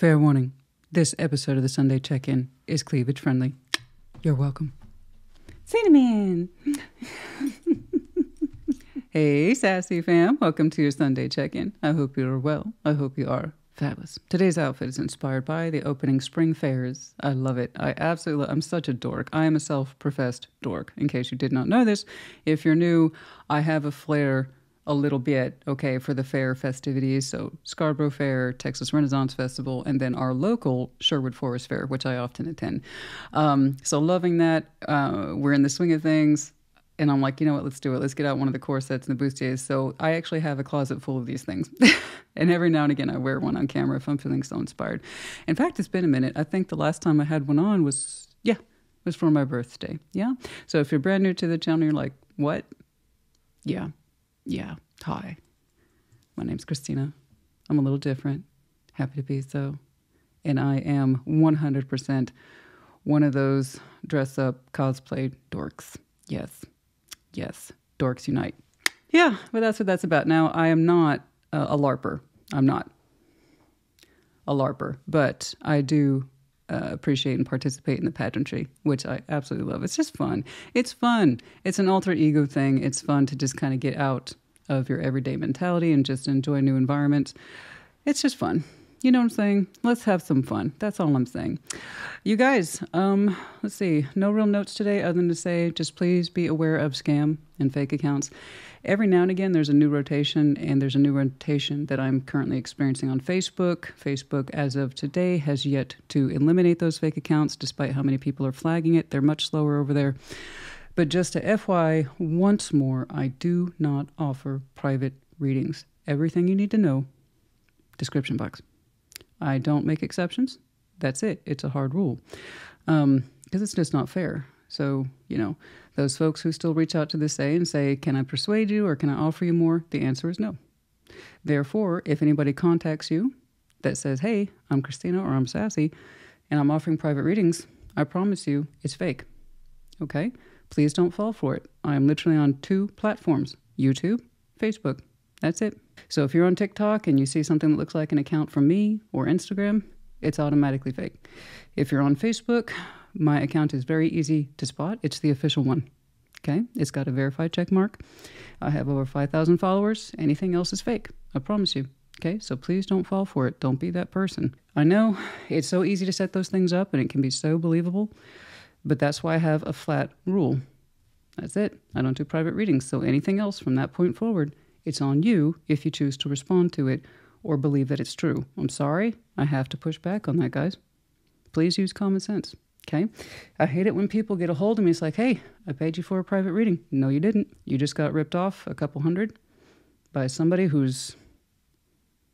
Fair warning, this episode of the Sunday Check-In is cleavage friendly. You're welcome. Cinnamon! Hey, sassy fam. Welcome to your Sunday Check-In. I hope you are well. I hope you are fabulous. Today's outfit is inspired by the opening spring fairs. I love it. I'm such a dork. I am a self-professed dork, in case you did not know this. If you're new, I have a flair a little bit, okay, for the fair festivities. So Scarborough Fair, Texas Renaissance Festival, and then our local Sherwood Forest Fair, which I often attend. So loving that. We're in the swing of things. And I'm like, you know what, let's do it. Let's get out one of the corsets and the bustiers. So I actually have a closet full of these things. And every now and again, I wear one on camera if I'm feeling so inspired. In fact, it's been a minute. I think the last time I had one on was for my birthday. Yeah. So if you're brand new to the channel, you're like, what? Yeah. Hi. My name's Christina. I'm a little different. Happy to be so. And I am 100% one of those dress-up cosplay dorks. Yes, dorks unite. Yeah, but that's what that's about. Now, I am not a LARPer. I'm not a LARPer, but I do appreciate and participate in the pageantry, which I absolutely love. It's just fun. It's fun. It's an alter ego thing. It's fun to just kind of get out of your everyday mentality and just enjoy new environments. It's just fun. You know what I'm saying? Let's have some fun. That's all I'm saying. You guys, let's see. No real notes today other than to say just please be aware of scam and fake accounts. Every now and again, there's a new rotation, and there's a new rotation that I'm currently experiencing on Facebook. Facebook, as of today, has yet to eliminate those fake accounts, despite how many people are flagging it. They're much slower over there. But just to FY, once more, I do not offer private readings. Everything you need to know, description box. I don't make exceptions. That's it. It's a hard rule. Because it's just not fair. So, you know, those folks who still reach out to this and say, can I persuade you or can I offer you more? The answer is no. Therefore, if anybody contacts you that says, hey, I'm Christina or I'm Sassy and I'm offering private readings, I promise you it's fake. Okay? Please don't fall for it. I am literally on 2 platforms, YouTube, Facebook. That's it. So if you're on TikTok and you see something that looks like an account from me or Instagram, it's automatically fake. If you're on Facebook, my account is very easy to spot. It's the official one. Okay? It's got a verified check mark. I have over 5,000 followers. Anything else is fake. I promise you. Okay? So please don't fall for it. Don't be that person. I know it's so easy to set those things up and it can be so believable, but that's why I have a flat rule. That's it. I don't do private readings. So anything else from that point forward, it's on you if you choose to respond to it or believe that it's true. I'm sorry. I have to push back on that, guys. Please use common sense. Okay? I hate it when people get a hold of me. It's like, hey, I paid you for a private reading. No, you didn't. You just got ripped off a couple hundred by somebody who's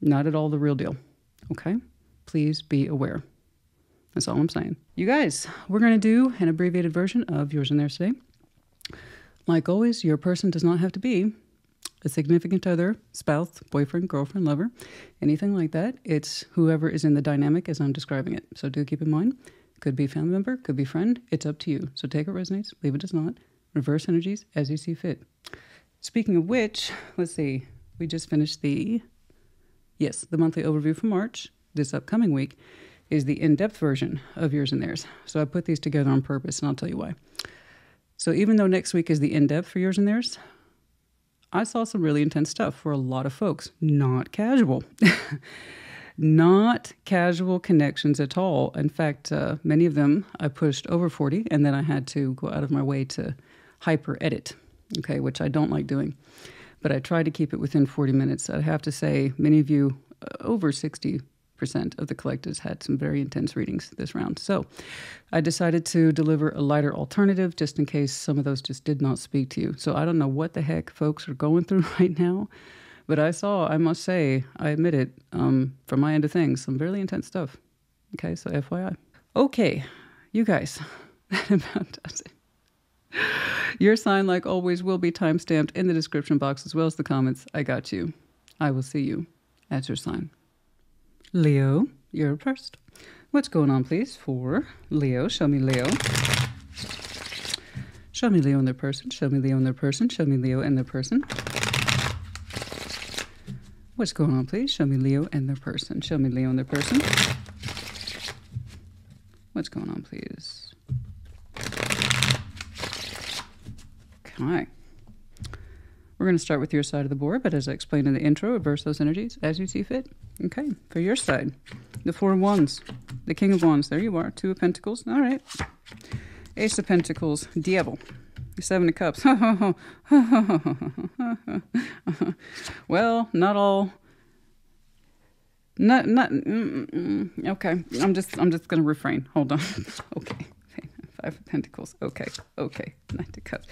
not at all the real deal. Okay? Please be aware. That's all I'm saying. You guys, we're going to do an abbreviated version of Yours and Theirs today. Like always, your person does not have to be a significant other, spouse, boyfriend, girlfriend, lover, anything like that. It's whoever is in the dynamic as I'm describing it. So do keep in mind, could be family member, could be friend. It's up to you. So take what resonates, leave it does not. Reverse energies as you see fit. Speaking of which, let's see. We just finished the monthly overview for March. This upcoming week is the in-depth version of Yours and Theirs. So I put these together on purpose, and I'll tell you why. So even though next week is the in-depth for Yours and Theirs, I saw some really intense stuff for a lot of folks. Not casual. Not casual connections at all. In fact, many of them I pushed over 40, and then I had to go out of my way to hyper edit, okay, which I don't like doing. But I tried to keep it within 40 minutes. I have to say, many of you, over 60% of the collectives had some very intense readings this round. So I decided to deliver a lighter alternative just in case some of those just did not speak to you. So I don't know what the heck folks are going through right now, but I must say, I admit it, from my end of things, some really intense stuff. Okay, so FYI. Okay, you guys, that about does it. Your sign, like always, will be timestamped in the description box as well as the comments. I got you. I will see you at your sign. Leo, you're first. What's going on, please, for Leo? Show me Leo. Show me Leo and their person. Show me Leo and their person. Show me Leo and their person. What's going on, please? Show me Leo and their person. Show me Leo and their person. what's going on, please. Okay. We're going to start with your side of the board, but as I explained in the intro, reverse those energies as you see fit. Okay, for your side, the Four of Wands, the King of Wands, there you are, Two of Pentacles, all right. Ace of Pentacles, Devil, Seven of Cups. Well, not all. Okay, I'm just going to refrain. Hold on. Okay. Five of Pentacles. Okay. Knight of Cups.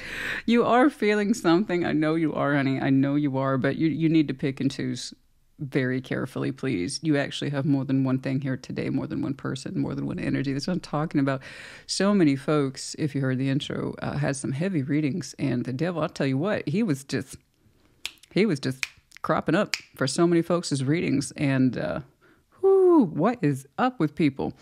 You are feeling something. I know you are, honey. I know you are, but you need to pick and choose very carefully, please. You actually have more than one thing here today, more than one person, more than one energy. That's what I'm talking about. So many folks, if you heard the intro, had some heavy readings, and the Devil, I'll tell you what, he was just cropping up for so many folks' readings, and what is up with people?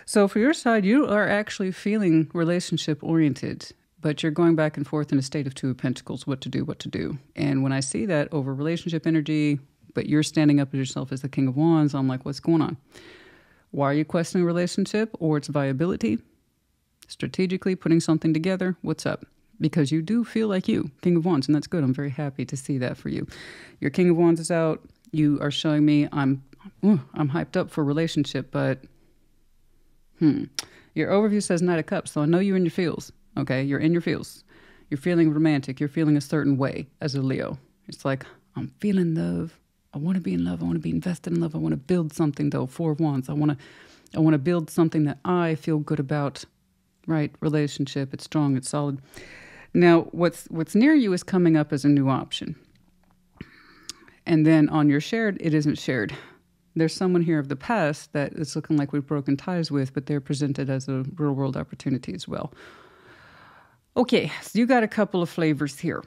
So for your side, you are actually feeling relationship oriented, but you're going back and forth in a state of Two of Pentacles, what to do. And when I see that over relationship energy, but you're standing up as yourself as the King of Wands, I'm like, what's going on? Why are you questioning a relationship or its viability? Strategically putting something together, what's up? Because you do feel like you, King of Wands, and that's good. I'm very happy to see that for you. Your King of Wands is out. You are showing me I'm hyped up for a relationship, but your overview says Knight of Cups, so I know you're in your feels, okay? You're in your feels. You're feeling romantic. You're feeling a certain way as a Leo. It's like, I'm feeling love. I want to be in love. I want to be invested in love. I want to build something, though. Four of Wands. I want to build something that I feel good about, right? Relationship. It's strong. It's solid. Now, what's near you is coming up as a new option. And then on your shared, it isn't shared. There's someone here of the past that it's looking like we've broken ties with, but they're presented as a real world opportunity as well. Okay, so you got a couple of flavors here.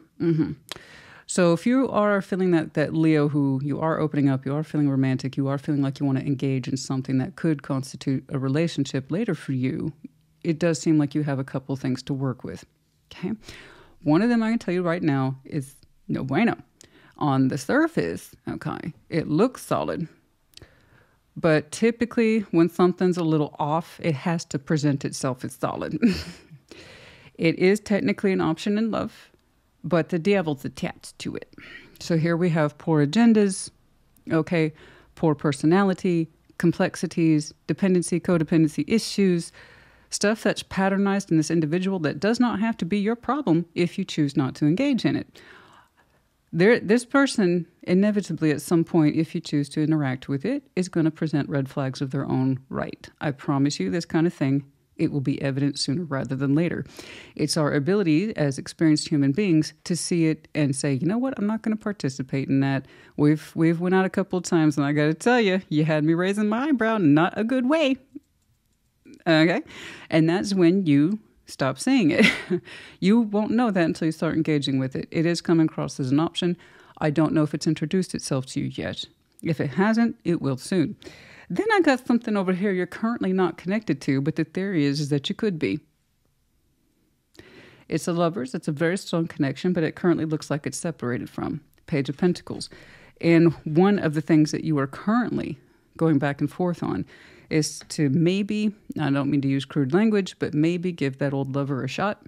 So if you are feeling that Leo, who you are opening up, you are feeling romantic, you are feeling like you want to engage in something that could constitute a relationship later for you, it does seem like you have a couple things to work with. Okay, one of them I can tell you right now is no bueno. On the surface, okay, it looks solid. But typically when something's a little off, it has to present itself as solid. It is technically an option in love, but the Devil's attached to it. So here we have poor agendas, okay, poor personality, complexities, dependency, codependency issues, stuff that's patternized in this individual that does not have to be your problem if you choose not to engage in it. This person, inevitably at some point, if you choose to interact with it, is going to present red flags of their own right. I promise you this kind of thing, it will be evident sooner rather than later. It's our ability as experienced human beings to see it and say, you know what, I'm not going to participate in that. We've went out a couple of times, and I got to tell you, you had me raising my eyebrow, not a good way. Okay? And that's when you stop seeing it. You won't know that until you start engaging with it. It is coming across as an option. I don't know if it's introduced itself to you yet. If it hasn't, it will soon. Then I got something over here you're currently not connected to, but the theory is that you could be. It's a lovers. It's a very strong connection, but it currently looks like it's separated from. Page of Pentacles. And one of the things that you are currently going back and forth on is to maybe, I don't mean to use crude language, but maybe give that old lover a shot.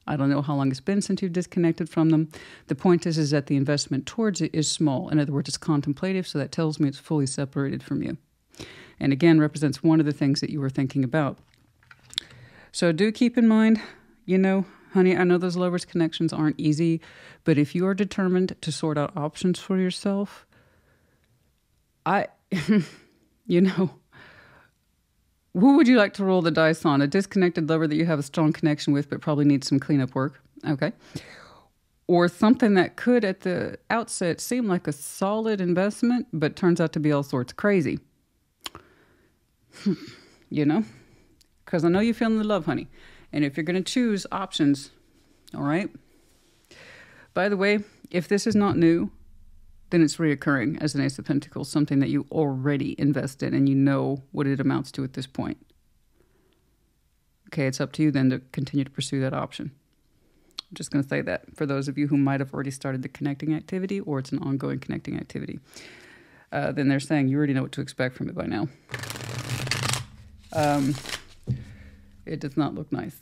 I don't know how long it's been since you've disconnected from them. The point is that the investment towards it is small. In other words, it's contemplative, so that tells me it's fully separated from you. And again, represents one of the things that you were thinking about. So do keep in mind, you know, honey, I know those lovers connections aren't easy, but if you are determined to sort out options for yourself, you know, who would you like to roll the dice on? A disconnected lover that you have a strong connection with but probably needs some cleanup work, okay? Or something that could at the outset seem like a solid investment but turns out to be all sorts of crazy. You know? Because I know you're feeling the love, honey. And if you're going to choose options, all right? By the way, if this is not new, then it's reoccurring as an Ace of Pentacles, something that you already invest in and you know what it amounts to at this point. Okay, it's up to you then to continue to pursue that option. I'm just going to say that for those of you who might have already started the connecting activity or it's an ongoing connecting activity. Then they're saying you already know what to expect from it by now. It does not look nice.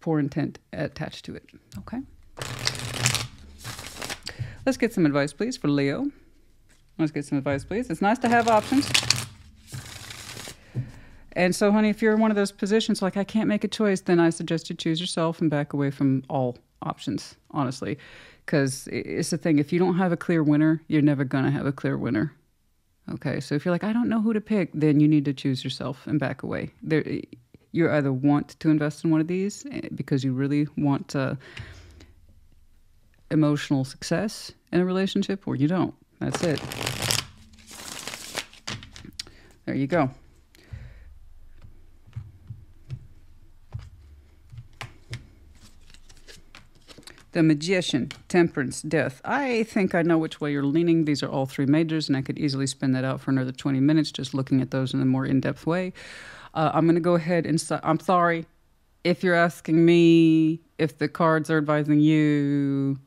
Poor intent attached to it. Okay. Let's get some advice, please, for Leo. Let's get some advice, please. It's nice to have options. And so, honey, if you're in one of those positions like I can't make a choice, then I suggest you choose yourself and back away from all options, honestly. Because it's the thing, if you don't have a clear winner, you're never going to have a clear winner. Okay, so if you're like, I don't know who to pick, then you need to choose yourself and back away. You either want to invest in one of these because you really want emotional success in a relationship, or you don't. That's it. There you go. The Magician, Temperance, Death. I think I know which way you're leaning. These are all three majors, and I could easily spin that out for another 20 minutes just looking at those in a more in-depth way. I'm going to go ahead and... I'm sorry if you're asking me if the cards are advising you.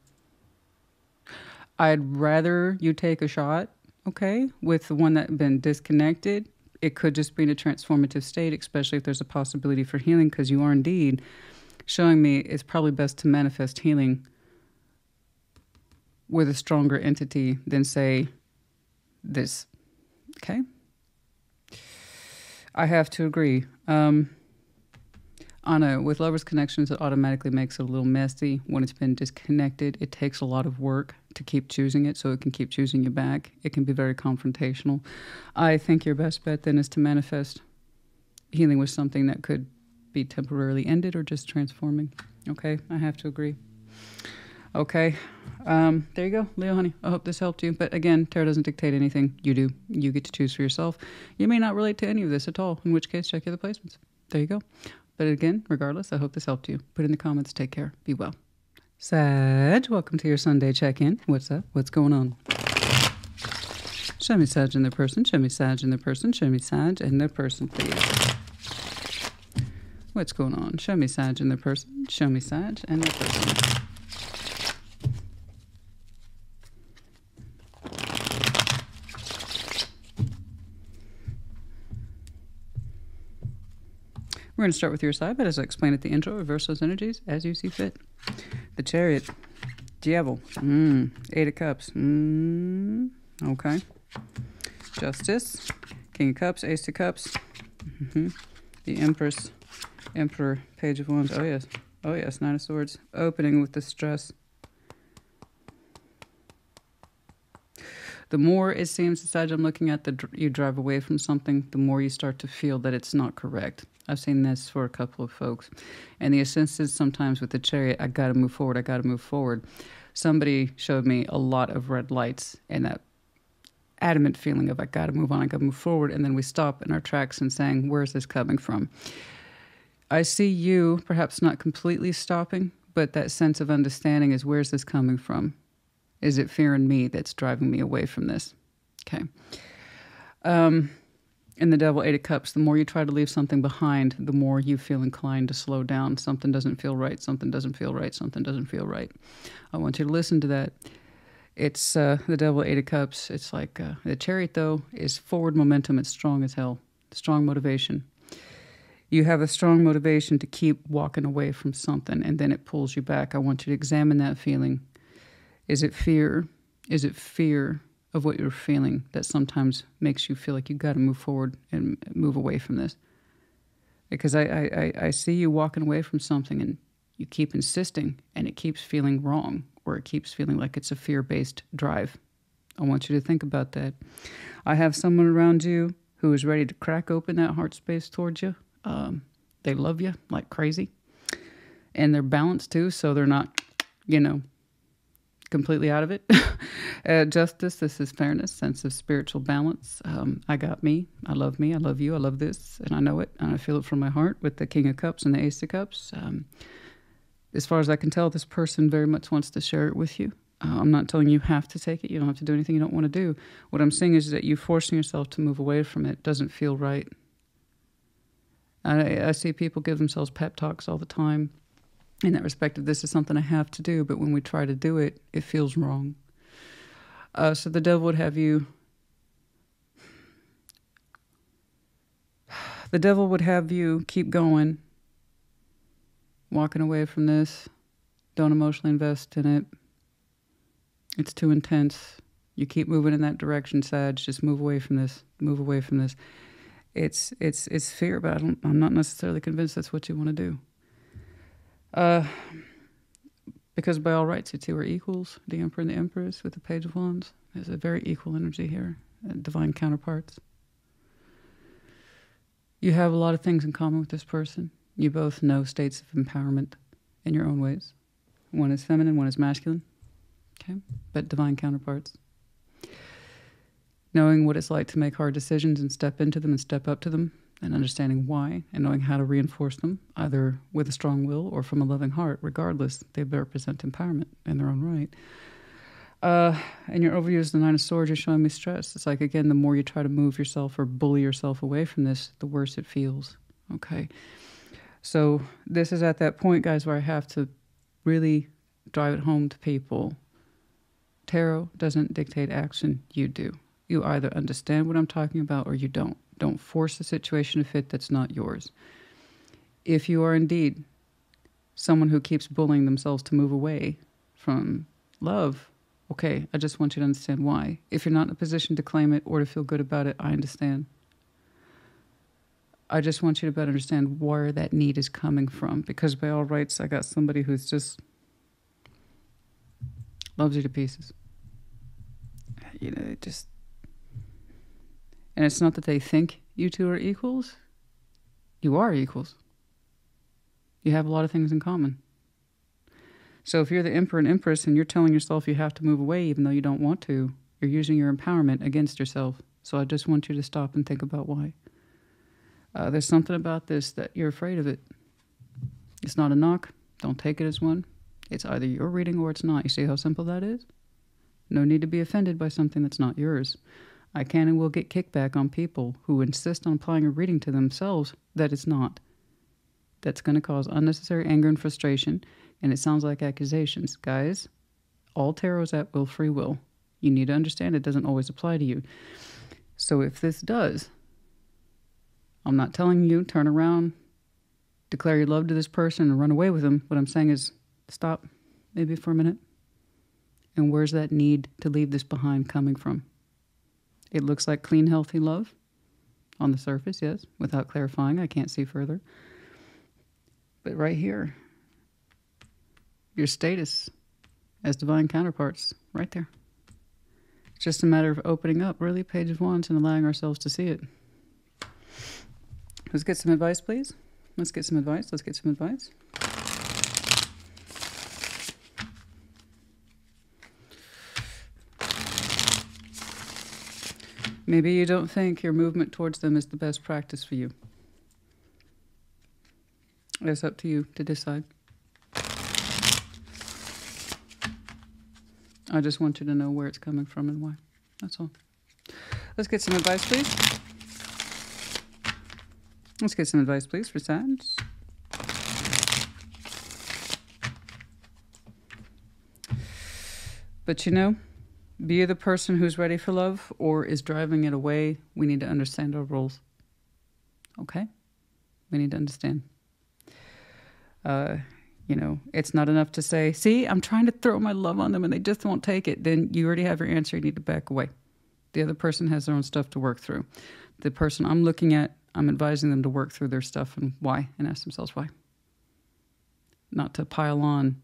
I'd rather you take a shot, okay, with the one that's been disconnected. It could just be in a transformative state, especially if there's a possibility for healing, because you are indeed showing me it's probably best to manifest healing with a stronger entity than, say, this. Okay? I have to agree. I know, with lovers' connections, it automatically makes it a little messy. When it's been disconnected, it takes a lot of work to keep choosing it, so it can keep choosing you back. It can be very confrontational. I think your best bet then is to manifest healing with something that could be temporarily ended or just transforming. Okay, I have to agree. Okay, there you go, Leo, honey. I hope this helped you. But again, tarot doesn't dictate anything. You do. You get to choose for yourself. You may not relate to any of this at all, in which case, check your other placements. There you go. But again, regardless, I hope this helped you. Put in the comments. Take care. Be well. Sag, welcome to your Sunday check-in. What's up? What's going on? Show me Sag in their person. Show me Sag in their person. Show me Sag in their person, please. What's going on? Show me Sag in their person. Show me Sag in their person. We're going to start with your side, but as I explained at the intro, reverse those energies as you see fit. The Chariot. Devil. Eight of Cups. Okay. Justice. King of Cups. Ace of Cups. The Empress. Emperor. Page of Wands. Oh, yes. Oh, yes. Nine of Swords. Opening with the stress. The more it seems, Sag, I'm looking at you drive away from something, the more you start to feel that it's not correct. I've seen this for a couple of folks. And the essence is sometimes with the Chariot, I got to move forward. I got to move forward. Somebody showed me a lot of red lights and that adamant feeling of I got to move on, I got to move forward. And then we stop in our tracks and saying, where's this coming from? I see you perhaps not completely stopping, but that sense of understanding is, where's this coming from? Is it fear in me that's driving me away from this? Okay. In the Devil, Eight of Cups, the more you try to leave something behind, the more you feel inclined to slow down. Something doesn't feel right. Something doesn't feel right. Something doesn't feel right. I want you to listen to that. It's the Devil, Eight of Cups. It's like the Chariot, though, is forward momentum. It's strong as hell. Strong motivation. You have a strong motivation to keep walking away from something, and then it pulls you back. I want you to examine that feeling. Is it fear? Is it fear of what you're feeling that sometimes makes you feel like you got to move forward and move away from this? Because I see you walking away from something and you keep insisting and it keeps feeling wrong, or it keeps feeling like it's a fear-based drive. I want you to think about that. I have someone around you who is ready to crack open that heart space towards you. They love you like crazy. And they're balanced too, so they're not, completely out of it. Justice, this is fairness, sense of spiritual balance. I got me, I love you, I love this, and I know it, and I feel it from my heart with the King of Cups and the Ace of Cups. As far as I can tell, this person very much wants to share it with you. I'm not telling you have to take it. You don't have to do anything you don't want to do. What I'm saying is that you forcing yourself to move away from it doesn't feel right. I see people give themselves pep talks all the time in that respect of, this is something I have to do, but when we try to do it, it feels wrong. So the Devil would have you... The devil would have you keep going, walking away from this. Don't emotionally invest in it. It's too intense. You keep moving in that direction, Sag. Just move away from this. Move away from this. It's fear, but I'm not necessarily convinced that's what you want to do. Because by all rights, you two are equals. The Emperor and the Empress with the Page of Wands. There's a very equal energy here. Divine counterparts. You have a lot of things in common with this person. You both know states of empowerment in your own ways. One is feminine, one is masculine. Okay, but divine counterparts. Knowing what it's like to make hard decisions and step into them and step up to them, and understanding why, and knowing how to reinforce them, either with a strong will or from a loving heart. Regardless, they represent empowerment in their own right. And your overview is the Nine of Swords. You're showing me stress. It's like, again, the more you try to move yourself or bully yourself away from this, the worse it feels. Okay. So this is at that point, guys, where I have to really drive it home to people. Tarot doesn't dictate action. You do. You either understand what I'm talking about or you don't. Don't force the situation to fit that's not yours. If you are indeed someone who keeps bullying themselves to move away from love, okay, I just want you to understand why. If you're not in a position to claim it or to feel good about it, I understand. I just want you to better understand where that need is coming from. Because by all rights, I got somebody who's just loves you to pieces. You know, it just... And it's not that they think you two are equals. You are equals. You have a lot of things in common. So if you're the Emperor and Empress and you're telling yourself you have to move away even though you don't want to, you're using your empowerment against yourself. So I just want you to stop and think about why. There's something about this that you're afraid of it. It's not a knock. Don't take it as one. It's either your reading or it's not. You see how simple that is? No need to be offended by something that's not yours. I can and will get kickback on people who insist on applying a reading to themselves that it's not. That's going to cause unnecessary anger and frustration, and it sounds like accusations. Guys, all tarot is at will, free will. You need to understand it doesn't always apply to you. So if this does, I'm not telling you turn around, declare your love to this person and run away with them. What I'm saying is stop maybe for a minute. And where's that need to leave this behind coming from? It looks like clean, healthy love on the surface, yes. Without clarifying, I can't see further. But right here, your status as divine counterparts, right there. It's just a matter of opening up, really, Page of Wands, and allowing ourselves to see it. Let's get some advice, please. Let's get some advice. Let's get some advice. Maybe you don't think your movement towards them is the best practice for you. It's up to you to decide. I just want you to know where it's coming from and why. That's all. Let's get some advice, please. Let's get some advice, please, for Sag. But you know, be you the person who's ready for love or is driving it away, we need to understand our roles. Okay? We need to understand. You know, it's not enough to say, see, I'm trying to throw my love on them and they just won't take it. Then you already have your answer. You need to back away. The other person has their own stuff to work through. The person I'm looking at, I'm advising them to work through their stuff and why, and ask themselves why. Not to pile on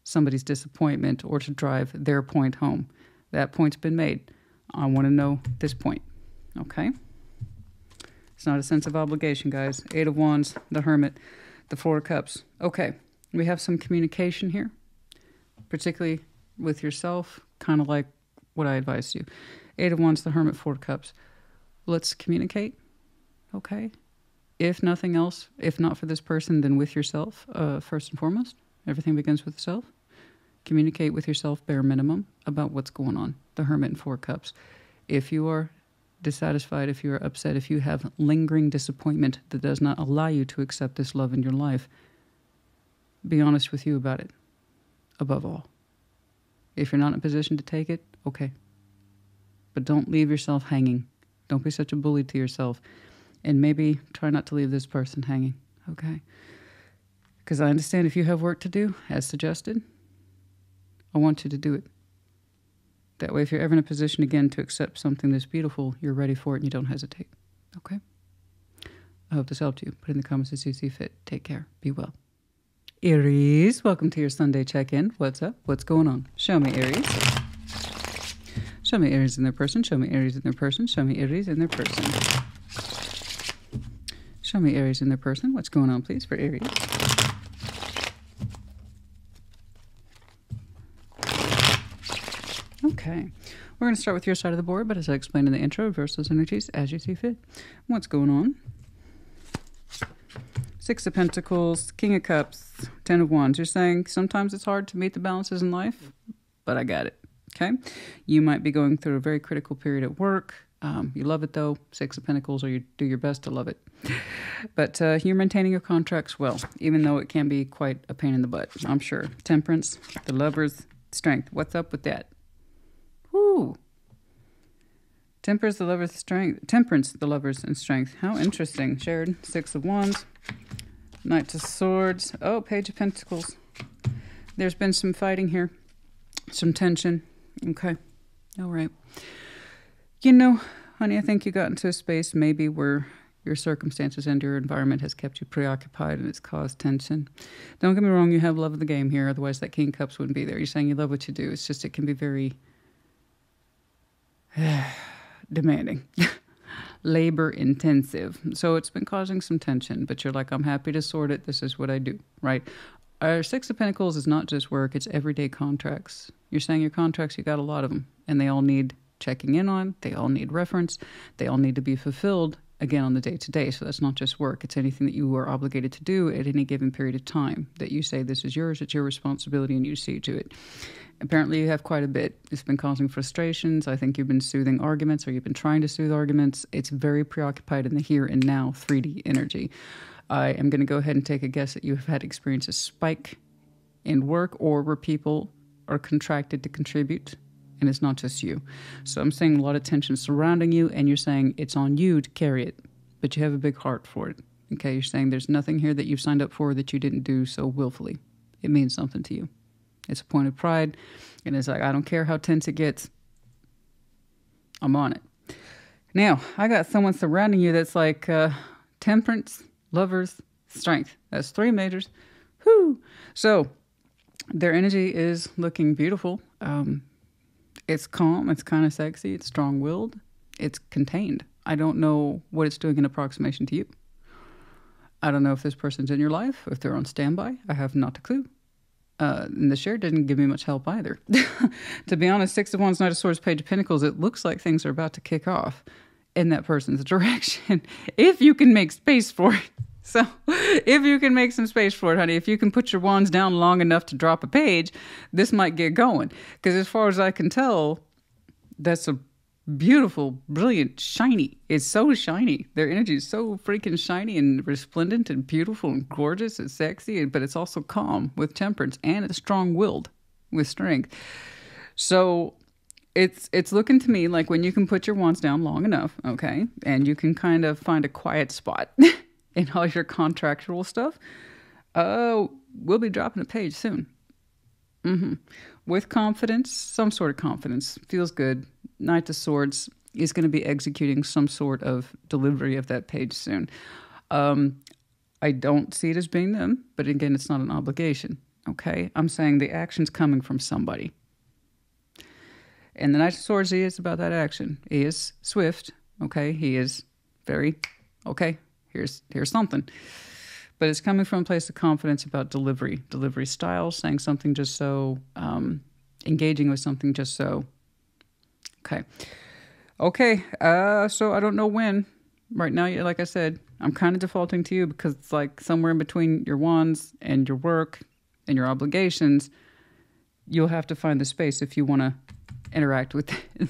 somebody's disappointment or to drive their point home. That point's been made. I want to know this point. Okay? It's not a sense of obligation, guys. Eight of Wands, the Hermit, the Four of Cups. Okay, we have some communication here, particularly with yourself, kind of like what I advised you. Eight of Wands, the Hermit, Four of Cups. Let's communicate, okay? If nothing else, if not for this person, then with yourself, first and foremost. Everything begins with self. Communicate with yourself, bare minimum, about what's going on. The Hermit and Four Cups. If you are dissatisfied, if you are upset, if you have lingering disappointment that does not allow you to accept this love in your life, be honest with you about it, above all. If you're not in a position to take it, okay. But don't leave yourself hanging. Don't be such a bully to yourself. And maybe try not to leave this person hanging, okay? Because I understand if you have work to do, as suggested, I want you to do it. That way, if you're ever in a position again to accept something that's beautiful, you're ready for it and you don't hesitate, okay? I hope this helped you. Put in the comments as you see fit. Take care. Be well. Aries, welcome to your Sunday check-in. What's up? What's going on? Show me Aries. Show me Aries in their person. Show me Aries in their person. Show me Aries in their person. Show me Aries in their person. What's going on, please, for Aries? Okay. We're going to start with your side of the board, but as I explained in the intro, reverse those energies as you see fit. What's going on? Six of Pentacles, King of Cups, Ten of Wands. You're saying sometimes it's hard to meet the balances in life, but I got it. Okay? You might be going through a very critical period at work. You love it though, Six of Pentacles, or you do your best to love it. But you're maintaining your contracts well, even though it can be quite a pain in the butt, I'm sure. Temperance, the Lover's, Strength. What's up with that? Woo! Temperance, the Lover's, Strength. Temperance, the Lover's, and Strength. How interesting. Shared, Six of Wands, Knight of Swords. Oh, Page of Pentacles. There's been some fighting here, some tension. Okay, all right. You know, honey, I think you got into a space maybe where your circumstances and your environment has kept you preoccupied and it's caused tension. Don't get me wrong, you have love of the game here. Otherwise, that King of Cups wouldn't be there. You're saying you love what you do. It's just it can be very demanding, labor intensive. So it's been causing some tension, but you're like, I'm happy to sort it. This is what I do, right? Our Six of Pentacles is not just work. It's everyday contracts. You're saying your contracts, you got a lot of them, and they all need checking in on, they all need reference, they all need to be fulfilled, again, on the day-to-day. So that's not just work. It's anything that you are obligated to do at any given period of time that you say this is yours, it's your responsibility, and you see to it. Apparently you have quite a bit. It's been causing frustrations. I think you've been soothing arguments, or you've been trying to soothe arguments. It's very preoccupied in the here and now 3D energy. I am going to go ahead and take a guess that you have had experienced a spike in work, or where people are contracted to contribute. And it's not just you. So I'm saying a lot of tension surrounding you, and you're saying it's on you to carry it, but you have a big heart for it. Okay, you're saying there's nothing here that you've signed up for that you didn't do so willfully. It means something to you. It's a point of pride, and it's like, I don't care how tense it gets. I'm on it. Now, I got someone surrounding you that's like Temperance, Lovers, Strength. That's three majors. Whoo! So their energy is looking beautiful. It's calm, it's kind of sexy, it's strong-willed, it's contained. I don't know what it's doing in approximation to you. I don't know if this person's in your life, if they're on standby. I have not a clue. And the share didn't give me much help either. To be honest, Six of Wands, Knight of Swords, Page of Pentacles, it looks like things are about to kick off in that person's direction, if you can make space for it. So if you can make some space for it, honey, if you can put your wands down long enough to drop a page, this might get going. Because as far as I can tell, that's a beautiful, brilliant, shiny. It's so shiny. Their energy is so freaking shiny and resplendent and beautiful and gorgeous and sexy, but it's also calm with temperance, and it's strong-willed with strength. So it's looking to me like when you can put your wands down long enough, okay, and you can kind of find a quiet spot in all your contractual stuff, we'll be dropping a page soon. With confidence, some sort of confidence. Feels good. Knight of Swords is going to be executing some sort of delivery of that page soon. I don't see it as being them, but again, it's not an obligation, okay? I'm saying the action's coming from somebody. And the Knight of Swords, he is about that action. He is swift, okay? He is very, okay, here's something. But it's coming from a place of confidence about delivery style, saying something just so, engaging with something just so. Okay, so I don't know when. Right now, like I said, I'm kind of defaulting to you because it's like somewhere in between your wands and your work and your obligations, you'll have to find the space if you want to interact with this.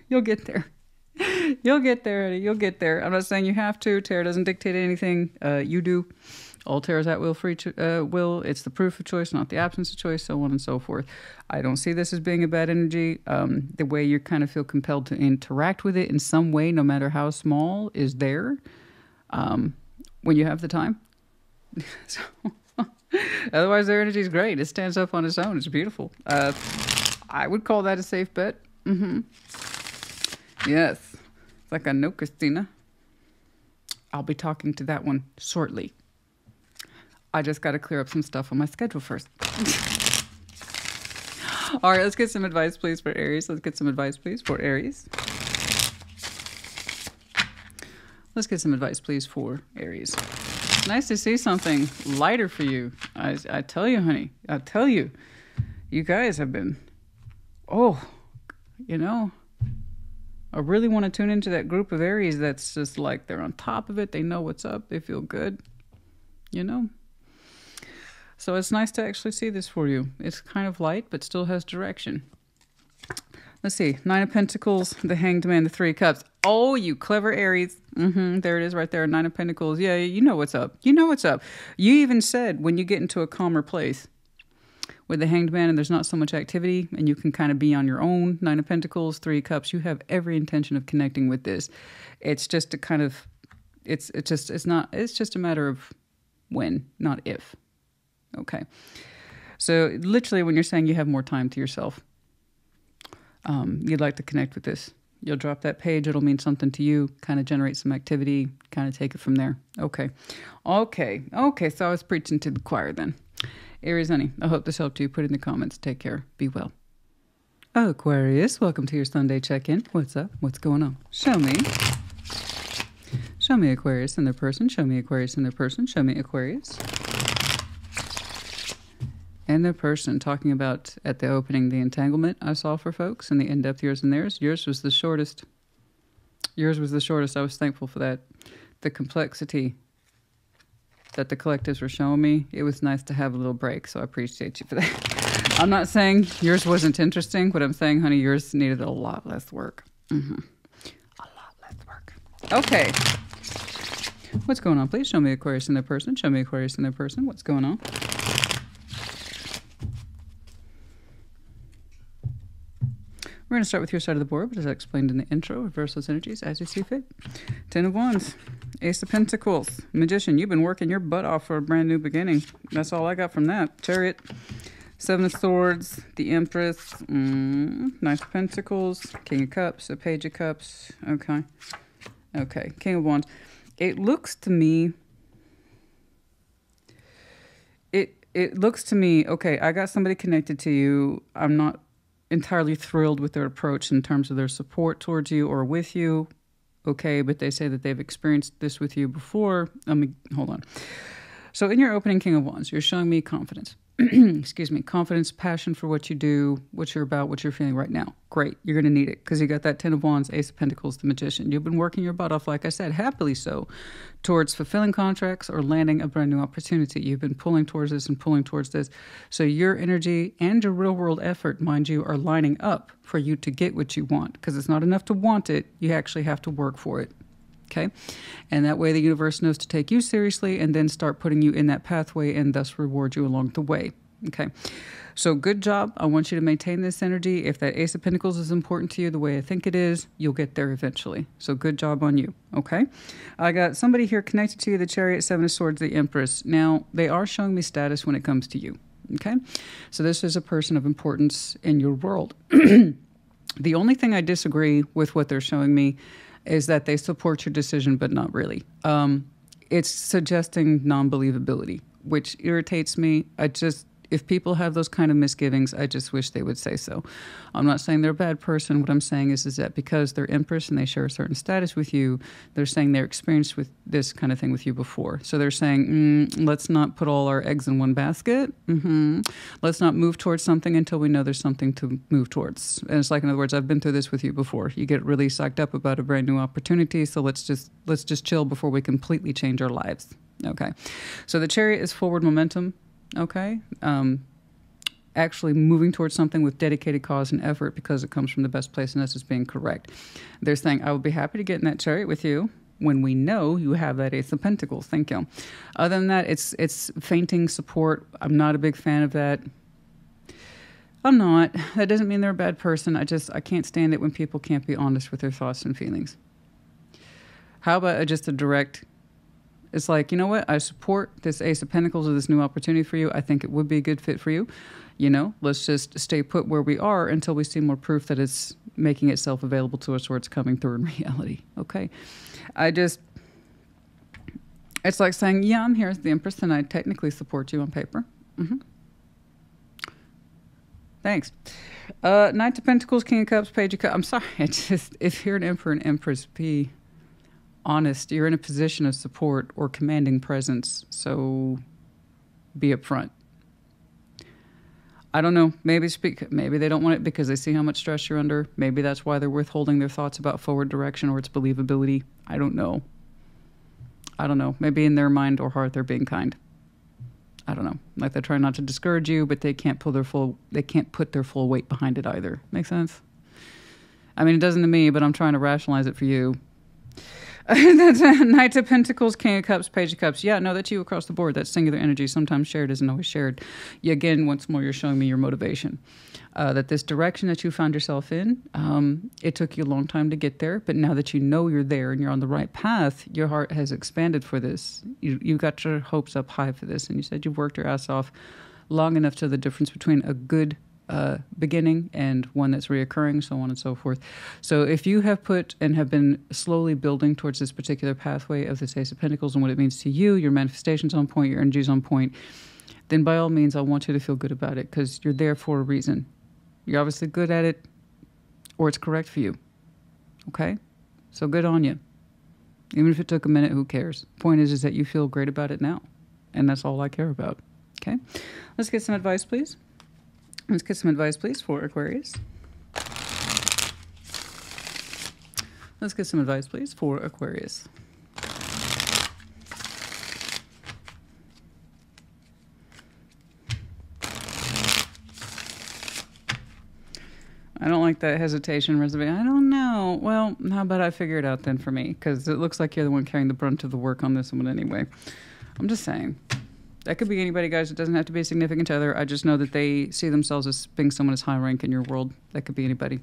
You'll get there. You'll get there, Eddie. You'll get there. I'm not saying you have to. Tarot doesn't dictate anything. You do. All tarot's at will, free will. It's the proof of choice, not the absence of choice, so on and so forth. I don't see this as being a bad energy. The way you kind of feel compelled to interact with it in some way, no matter how small, is there. when you have the time. So, otherwise, their energy is great. It stands up on its own. It's beautiful. I would call that a safe bet. Yes. It's like I know Christina. I'll be talking to that one shortly. I just got to clear up some stuff on my schedule first. All right, let's get some advice, please, for Aries. Let's get some advice, please, for Aries. Let's get some advice, please, for Aries. Nice to see something lighter for you. I tell you, honey. I tell you. You guys have been... Oh, you know... I really want to tune into that group of Aries that's just like they're on top of it. They know what's up. They feel good, you know? So it's nice to actually see this for you. It's kind of light, but still has direction. Let's see. 9 of Pentacles, the Hanged Man, the 3 of Cups. Oh, you clever Aries. There it is right there. 9 of Pentacles. Yeah, you know what's up. You know what's up. You even said when you get into a calmer place with the Hanged Man and there's not so much activity and you can kind of be on your own, 9 of Pentacles, 3 of Cups, you have every intention of connecting with this. It's just a kind of, it's just a matter of when, not if. Okay. So literally when you're saying you have more time to yourself, you'd like to connect with this. You'll drop that page. It'll mean something to you, kind of generate some activity, kind of take it from there. Okay. So I was preaching to the choir then. Aries, honey, I hope this helped you. Put it in the comments. Take care. Be well. Aquarius, welcome to your Sunday check-in. What's up? What's going on? Show me. Show me Aquarius and their person. Show me Aquarius and their person. Show me Aquarius and their person. Talking about at the opening the entanglement I saw for folks and the in-depth yours and theirs. Yours was the shortest. Yours was the shortest. I was thankful for that. The complexity that the collectives were showing me, it was nice to have a little break, so I appreciate you for that. I'm not saying yours wasn't interesting, but I'm saying, honey, yours needed a lot less work. A lot less work. Okay. What's going on? Please show me Aquarius and their person. Show me Aquarius and their person. What's going on? We're going to start with your side of the board, but as I explained in the intro, reverse those energies as you see fit. 10 of Wands, Ace of Pentacles, Magician. You've been working your butt off for a brand new beginning. That's all I got from that. Chariot, 7 of Swords, the Empress, Knight of Pentacles, King of Cups, a Page of Cups. Okay. Okay. King of Wands. It looks to me... It looks to me, okay, I got somebody connected to you. I'm not entirely thrilled with their approach in terms of their support towards you or with you. Okay, but they say that they've experienced this with you before. Hold on. So in your opening King of Wands, you're showing me confidence. Excuse me. Confidence, passion for what you do, what you're about, what you're feeling right now. Great. You're going to need it because you got that 10 of Wands, Ace of Pentacles, the Magician. You've been working your butt off, like I said, happily so, towards fulfilling contracts or landing a brand new opportunity. You've been pulling towards this and pulling towards this. So your energy and your real world effort, mind you, are lining up for you to get what you want because it's not enough to want it. You actually have to work for it. Okay. And that way the universe knows to take you seriously and then start putting you in that pathway and thus reward you along the way. Okay. So good job. I want you to maintain this energy. If that Ace of Pentacles is important to you the way I think it is, you'll get there eventually. So good job on you. Okay. I got somebody here connected to you, the Chariot, 7 of Swords, the Empress. Now, they are showing me status when it comes to you. Okay. So this is a person of importance in your world. The only thing I disagree with what they're showing me is that they support your decision, but not really. It's suggesting non-believability, which irritates me. If people have those kind of misgivings, I just wish they would say so. I'm not saying they're a bad person. What I'm saying is that because they're Empress and they share a certain status with you, they're saying they're experienced with this kind of thing with you before. So they're saying, let's not put all our eggs in one basket. Let's not move towards something until we know there's something to move towards. And it's like, in other words, I've been through this with you before. You get really psyched up about a brand new opportunity. So let's just chill before we completely change our lives. Okay. So the Chariot is forward momentum. Okay. Actually moving towards something with dedicated cause and effort because it comes from the best place and that's just being correct. They're saying, I will be happy to get in that Chariot with you when we know you have that Ace of Pentacles. Thank you. Other than that, it's fainting support. I'm not a big fan of that. I'm not. That doesn't mean they're a bad person. I can't stand it when people can't be honest with their thoughts and feelings. How about just a direct It's like, you know what? I support this Ace of Pentacles or this new opportunity for you. I think it would be a good fit for you. You know, let's just stay put where we are until we see more proof that it's making itself available to us or it's coming through in reality. Okay. It's like saying, yeah, I'm here as the Empress and I technically support you on paper. Thanks. Knight of Pentacles, King of Cups, Page of Cups. I'm sorry. If you're an Emperor and Empress, be honest. You're in a position of support or commanding presence. So be upfront. I don't know. Maybe they don't want it because they see how much stress you're under. Maybe that's why they're withholding their thoughts about forward direction or its believability. I don't know. Maybe in their mind or heart they're being kind. I don't know. Like they're trying not to discourage you, but they can't put their full weight behind it either. Make sense? I mean, it doesn't to me, but I'm trying to rationalize it for you. That's Knight of Pentacles, King of Cups, Page of Cups. Yeah, no, that's you across the board. That's singular energy. Sometimes shared isn't always shared. Again, once more, you're showing me your motivation. That this direction that you found yourself in, it took you a long time to get there. But now that you know you're there and you're on the right path, your heart has expanded for this. You got your hopes up high for this. And you said you've worked your ass off long enough to the difference between a good beginning and one that's reoccurring, so on and so forth. So if you have put and have been slowly building towards this particular pathway of this Ace of Pentacles and what it means to you, your manifestation's on point, your energy's on point, then by all means, I want you to feel good about it because you're there for a reason. You're obviously good at it or it's correct for you. Okay? So good on you. Even if it took a minute, who cares? Point is that you feel great about it now. And that's all I care about. Okay? Let's get some advice, please. Let's get some advice, please, for Aquarius. Let's get some advice, please, for Aquarius. I don't like that hesitation, reservation. I don't know. Well, how about I figure it out then for me? Because it looks like you're the one carrying the brunt of the work on this one anyway. I'm just saying. That could be anybody, guys. It doesn't have to be a significant other. I just know that they see themselves as being someone as high rank in your world. That could be anybody.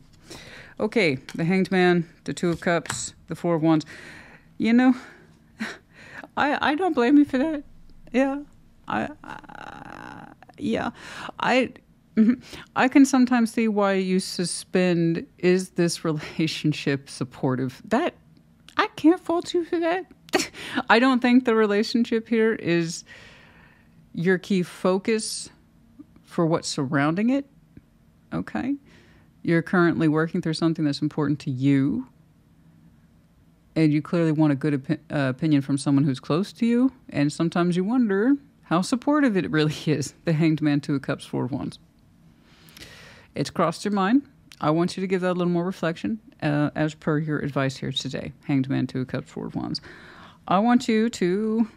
Okay, the Hanged Man, the Two of Cups, the Four of Wands. You know, I don't blame you for that. Yeah, I can sometimes see why you suspend, is this relationship supportive? That, I can't fault you for that. I don't think the relationship here is your key focus for what's surrounding it. Okay? You're currently working through something that's important to you. And you clearly want a good opinion from someone who's close to you. And sometimes you wonder how supportive it really is. The Hanged Man, Two of Cups, Four of Wands. It's crossed your mind. I want you to give that a little more reflection as per your advice here today. Hanged Man, Two of Cups, Four of Wands. I want you to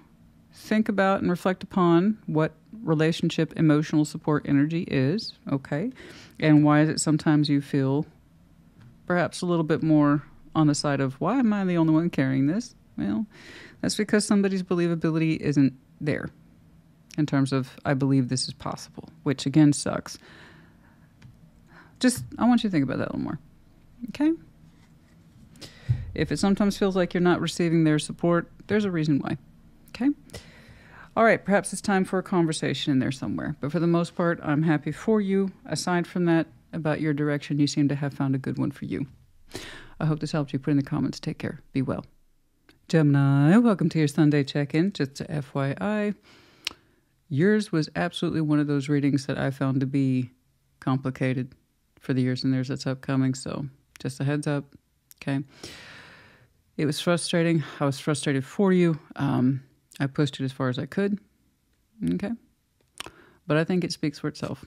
think about and reflect upon what relationship emotional support energy is, okay? And why is it sometimes you feel perhaps a little bit more on the side of, why am I the only one carrying this? Well, that's because somebody's believability isn't there in terms of, I believe this is possible, which again sucks. I want you to think about that a little more, okay? If it sometimes feels like you're not receiving their support, there's a reason why, okay? All right, perhaps it's time for a conversation in there somewhere. But for the most part, I'm happy for you. Aside from that, about your direction, you seem to have found a good one for you. I hope this helped you. Put in the comments. Take care. Be well. Gemini, welcome to your Sunday check-in. Just a FYI, yours was absolutely one of those readings that I found to be complicated for the years and years that's upcoming. So just a heads up, okay? It was frustrating. I was frustrated for you. I pushed it as far as I could, okay? But I think it speaks for itself.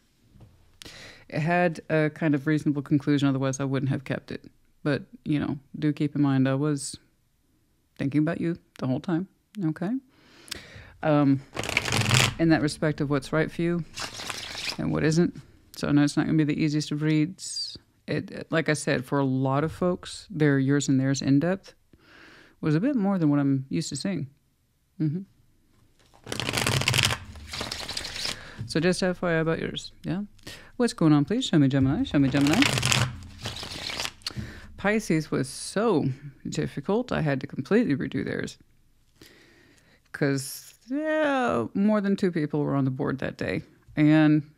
It had a kind of reasonable conclusion, otherwise I wouldn't have kept it. But, you know, do keep in mind I was thinking about you the whole time, okay? In that respect of what's right for you and what isn't. So I know it's not going to be the easiest of reads. Like I said, for a lot of folks, their yours and theirs in-depth was a bit more than what I'm used to seeing. So just FYI about yours, yeah? What's going on, please? Show me Gemini. Show me Gemini. Pisces was so difficult, I had to completely redo theirs. because more than 2 people were on the board that day. And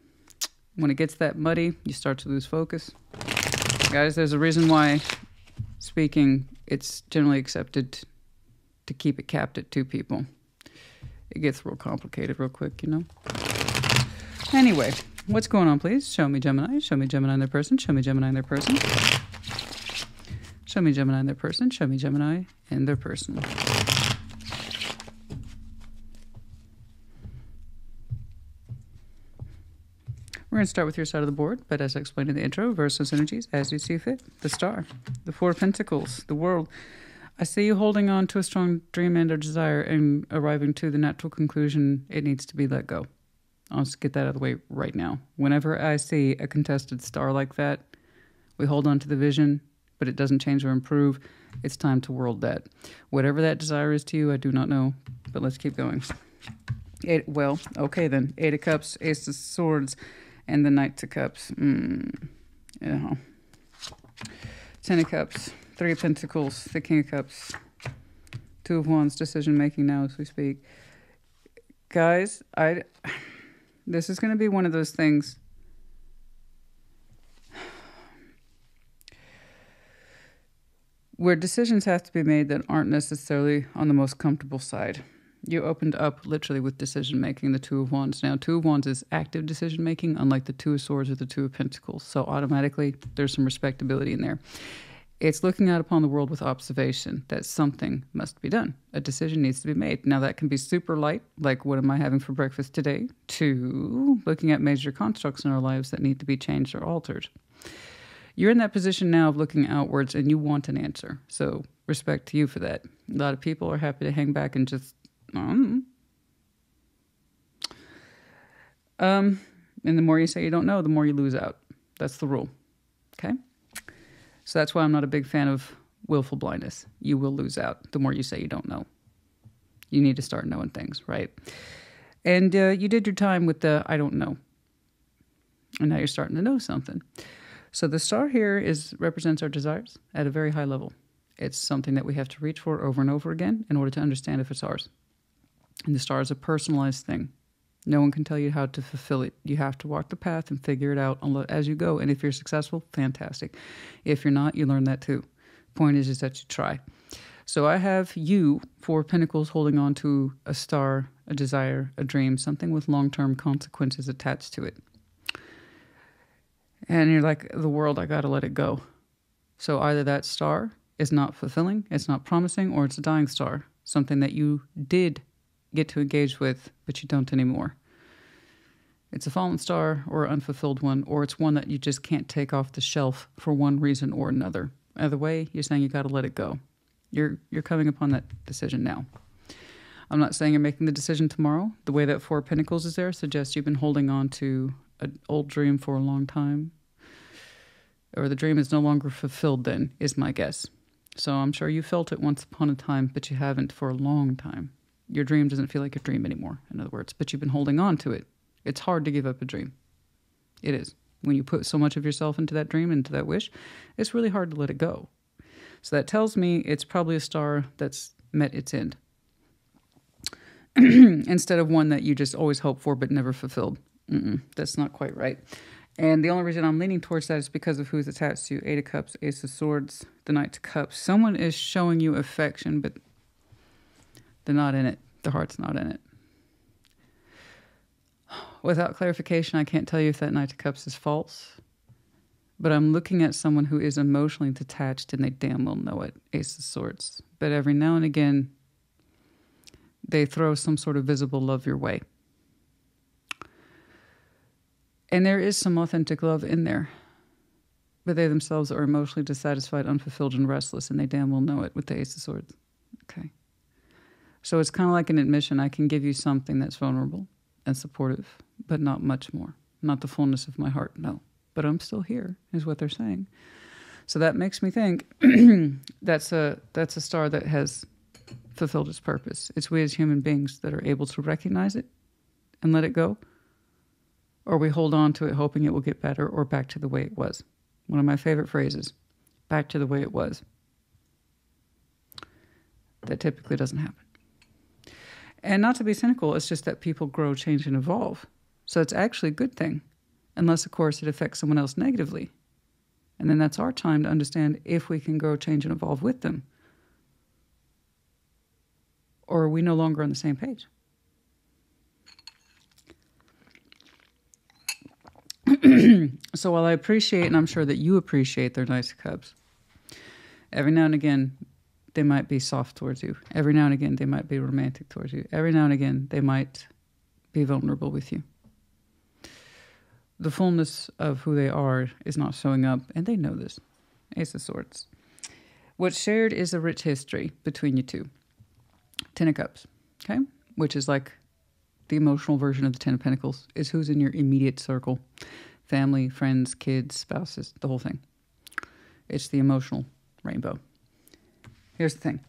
when it gets that muddy, you start to lose focus. Guys, there's a reason why speaking, it's generally accepted to keep it capped at 2 people. It gets real complicated real quick, you know? Anyway, what's going on, please? Show me Gemini. Show me Gemini and their person. Show me Gemini and their person. Show me Gemini and their person. Show me Gemini and their person. We're going to start with your side of the board, but as I explained in the intro, reverse those energies as you see fit. The Star, the 4 of Pentacles, the World. I see you holding on to a strong dream and or desire and arriving to the natural conclusion it needs to be let go. I'll just get that out of the way right now. Whenever I see a contested star like that, we hold on to the vision, but it doesn't change or improve. It's time to world that. Whatever that desire is to you, I do not know, but let's keep going. Okay then. 8 of Cups, Ace of Swords, and the Knight of Cups. 10 of Cups, 3 of Pentacles, the King of Cups, 2 of Wands, decision making now as we speak. Guys, this is going to be one of those things. Where decisions have to be made that aren't necessarily on the most comfortable side. You opened up literally with decision making, the 2 of Wands. Now, 2 of Wands is active decision making, unlike the 2 of Swords or the 2 of Pentacles. So automatically, there's some respectability in there. It's looking out upon the world with observation that something must be done. A decision needs to be made. Now, that can be super light, like what am I having for breakfast today, to looking at major constructs in our lives that need to be changed or altered. You're in that position now of looking outwards and you want an answer. So respect to you for that. A lot of people are happy to hang back and just and the more you say you don't know, the more you lose out. That's the rule. Okay? So that's why I'm not a big fan of willful blindness. You will lose out the more you say you don't know. You need to start knowing things, right? And you did your time with the I don't know. And now you're starting to know something. So the star here represents our desires at a very high level. It's something that we have to reach for over and over again in order to understand if it's ours. And the star is a personalized thing. No one can tell you how to fulfill it. You have to walk the path and figure it out as you go. And if you're successful, fantastic. If you're not, you learn that too. Point is that you try. So I have you, 4 Pentacles, holding on to a star, a desire, a dream, something with long-term consequences attached to it. And you're like, the world, I got to let it go. So either that star is not fulfilling, it's not promising, or it's a dying star, something that you did get to engage with, but you don't anymore. It's a fallen star or an unfulfilled one, or it's one that you just can't take off the shelf for one reason or another. Either way, you're saying you got to let it go. You're coming upon that decision now. I'm not saying you're making the decision tomorrow. The way that 4 Pentacles is there suggests you've been holding on to an old dream for a long time. Or the dream is no longer fulfilled then, is my guess. So I'm sure you felt it once upon a time, but you haven't for a long time. Your dream doesn't feel like a dream anymore, in other words, but you've been holding on to it. It's hard to give up a dream. It is. When you put so much of yourself into that dream, into that wish, it's really hard to let it go. So that tells me it's probably a star that's met its end. Instead of one that you just always hope for but never fulfilled. That's not quite right. And the only reason I'm leaning towards that is because of who's attached to you. 8 of Cups, Ace of Swords, the Knight of Cups. Someone is showing you affection, but they're not in it. Their heart's not in it. Without clarification, I can't tell you if that Knight of Cups is false. But I'm looking at someone who is emotionally detached and they damn well know it. Ace of Swords. But every now and again, they throw some sort of visible love your way. And there is some authentic love in there. But they themselves are emotionally dissatisfied, unfulfilled, and restless. And they damn well know it with the Ace of Swords. Okay. So it's kind of like an admission. I can give you something that's vulnerable and supportive, but not much more. Not the fullness of my heart, no. But I'm still here, is what they're saying. So that makes me think that's a star that has fulfilled its purpose. It's we as human beings that are able to recognize it and let it go. Or we hold on to it hoping it will get better or back to the way it was. One of my favorite phrases, back to the way it was. That typically doesn't happen. And not to be cynical, it's just that people grow, change, and evolve. So it's actually a good thing, unless, of course, it affects someone else negatively. And then that's our time to understand if we can grow, change, and evolve with them. Or are we no longer on the same page? So while I appreciate, and I'm sure that you appreciate their nice cups, every now and again, they might be soft towards you. Every now and again, they might be romantic towards you. Every now and again, they might be vulnerable with you. The fullness of who they are is not showing up, and they know this. Ace of Swords. What's shared is a rich history between you two. Ten of Cups, okay? Which is like the emotional version of the Ten of Pentacles, is who's in your immediate circle. Family, friends, kids, spouses, the whole thing. It's the emotional rainbow. Here's the thing.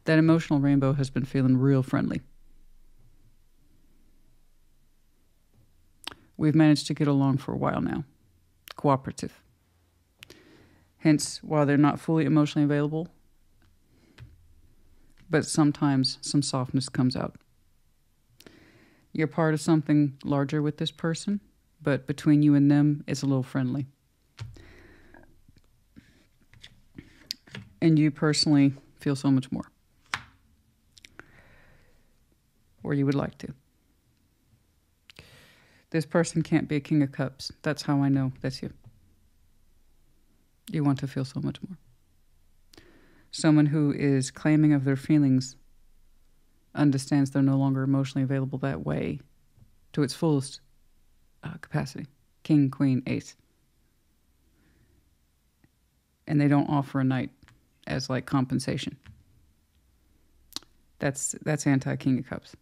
That emotional rainbow has been feeling real friendly. We've managed to get along for a while now. Cooperative. Hence, while they're not fully emotionally available, but sometimes some softness comes out. You're part of something larger with this person, but between you and them, it's a little friendly. And you personally feel so much more. Or you would like to. This person can't be a King of Cups. That's how I know that's you. You want to feel so much more. Someone who is claiming of their feelings understands they're no longer emotionally available that way to its fullest capacity. King, Queen, Ace. And they don't offer a night as like compensation. That's anti-King of Cups.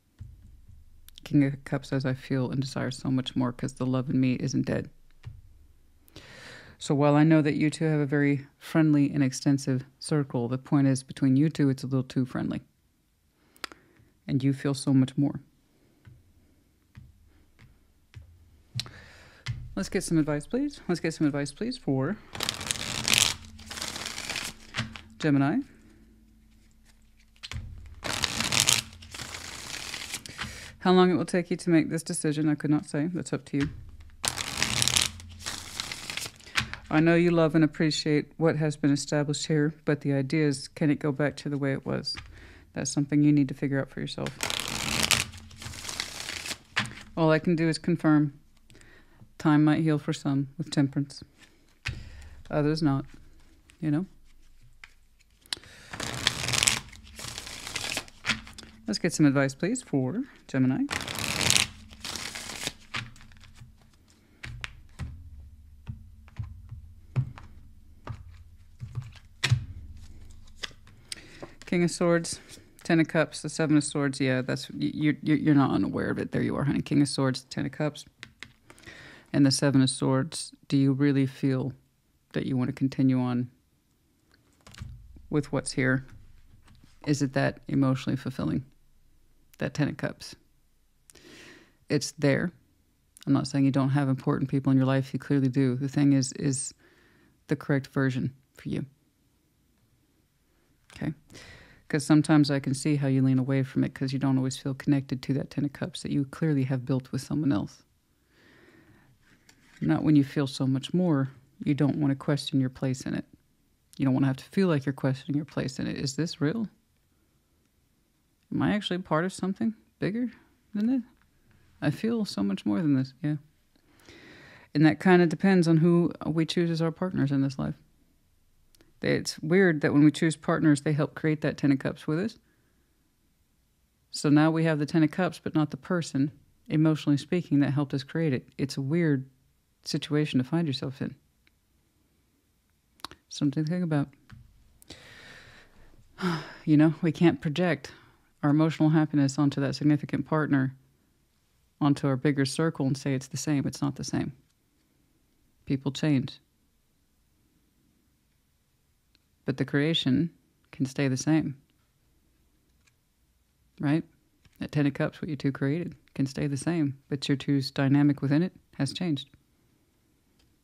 King of Cups says, I feel and desire so much more because the love in me isn't dead. So while I know that you two have a very friendly and extensive circle, the point is between you two, it's a little too friendly. And you feel so much more. Let's get some advice, please. Let's get some advice, please, for Gemini. How long it will take you to make this decision, I could not say. That's up to you. I know you love and appreciate what has been established here, but the idea is, can it go back to the way it was? That's something you need to figure out for yourself. All I can do is confirm. Time might heal for some with temperance. Others not, you know? Let's get some advice, please, for Gemini. King of Swords, Ten of Cups, the Seven of Swords. Yeah, that's you're not unaware of it. There you are, honey. King of Swords, Ten of Cups, and the Seven of Swords. Do you really feel that you want to continue on with what's here? Is it that emotionally fulfilling? That Ten of Cups. It's there. I'm not saying you don't have important people in your life. You clearly do. The thing is the correct version for you. Okay? Because sometimes I can see how you lean away from it because you don't always feel connected to that Ten of Cups that you clearly have built with someone else. Not when you feel so much more, you don't want to question your place in it. You don't want to have to feel like you're questioning your place in it. Is this real? Am I actually part of something bigger than this? I feel so much more than this, yeah. And that kind of depends on who we choose as our partners in this life. It's weird that when we choose partners, they help create that Ten of Cups with us. So now we have the Ten of Cups, but not the person, emotionally speaking, that helped us create it. It's a weird situation to find yourself in. Something to think about. You know, we can't project our emotional happiness onto that significant partner, onto our bigger circle and say it's the same. It's not the same. People change. But the creation can stay the same. Right? That Ten of Cups, what you two created, can stay the same. But your two's dynamic within it has changed.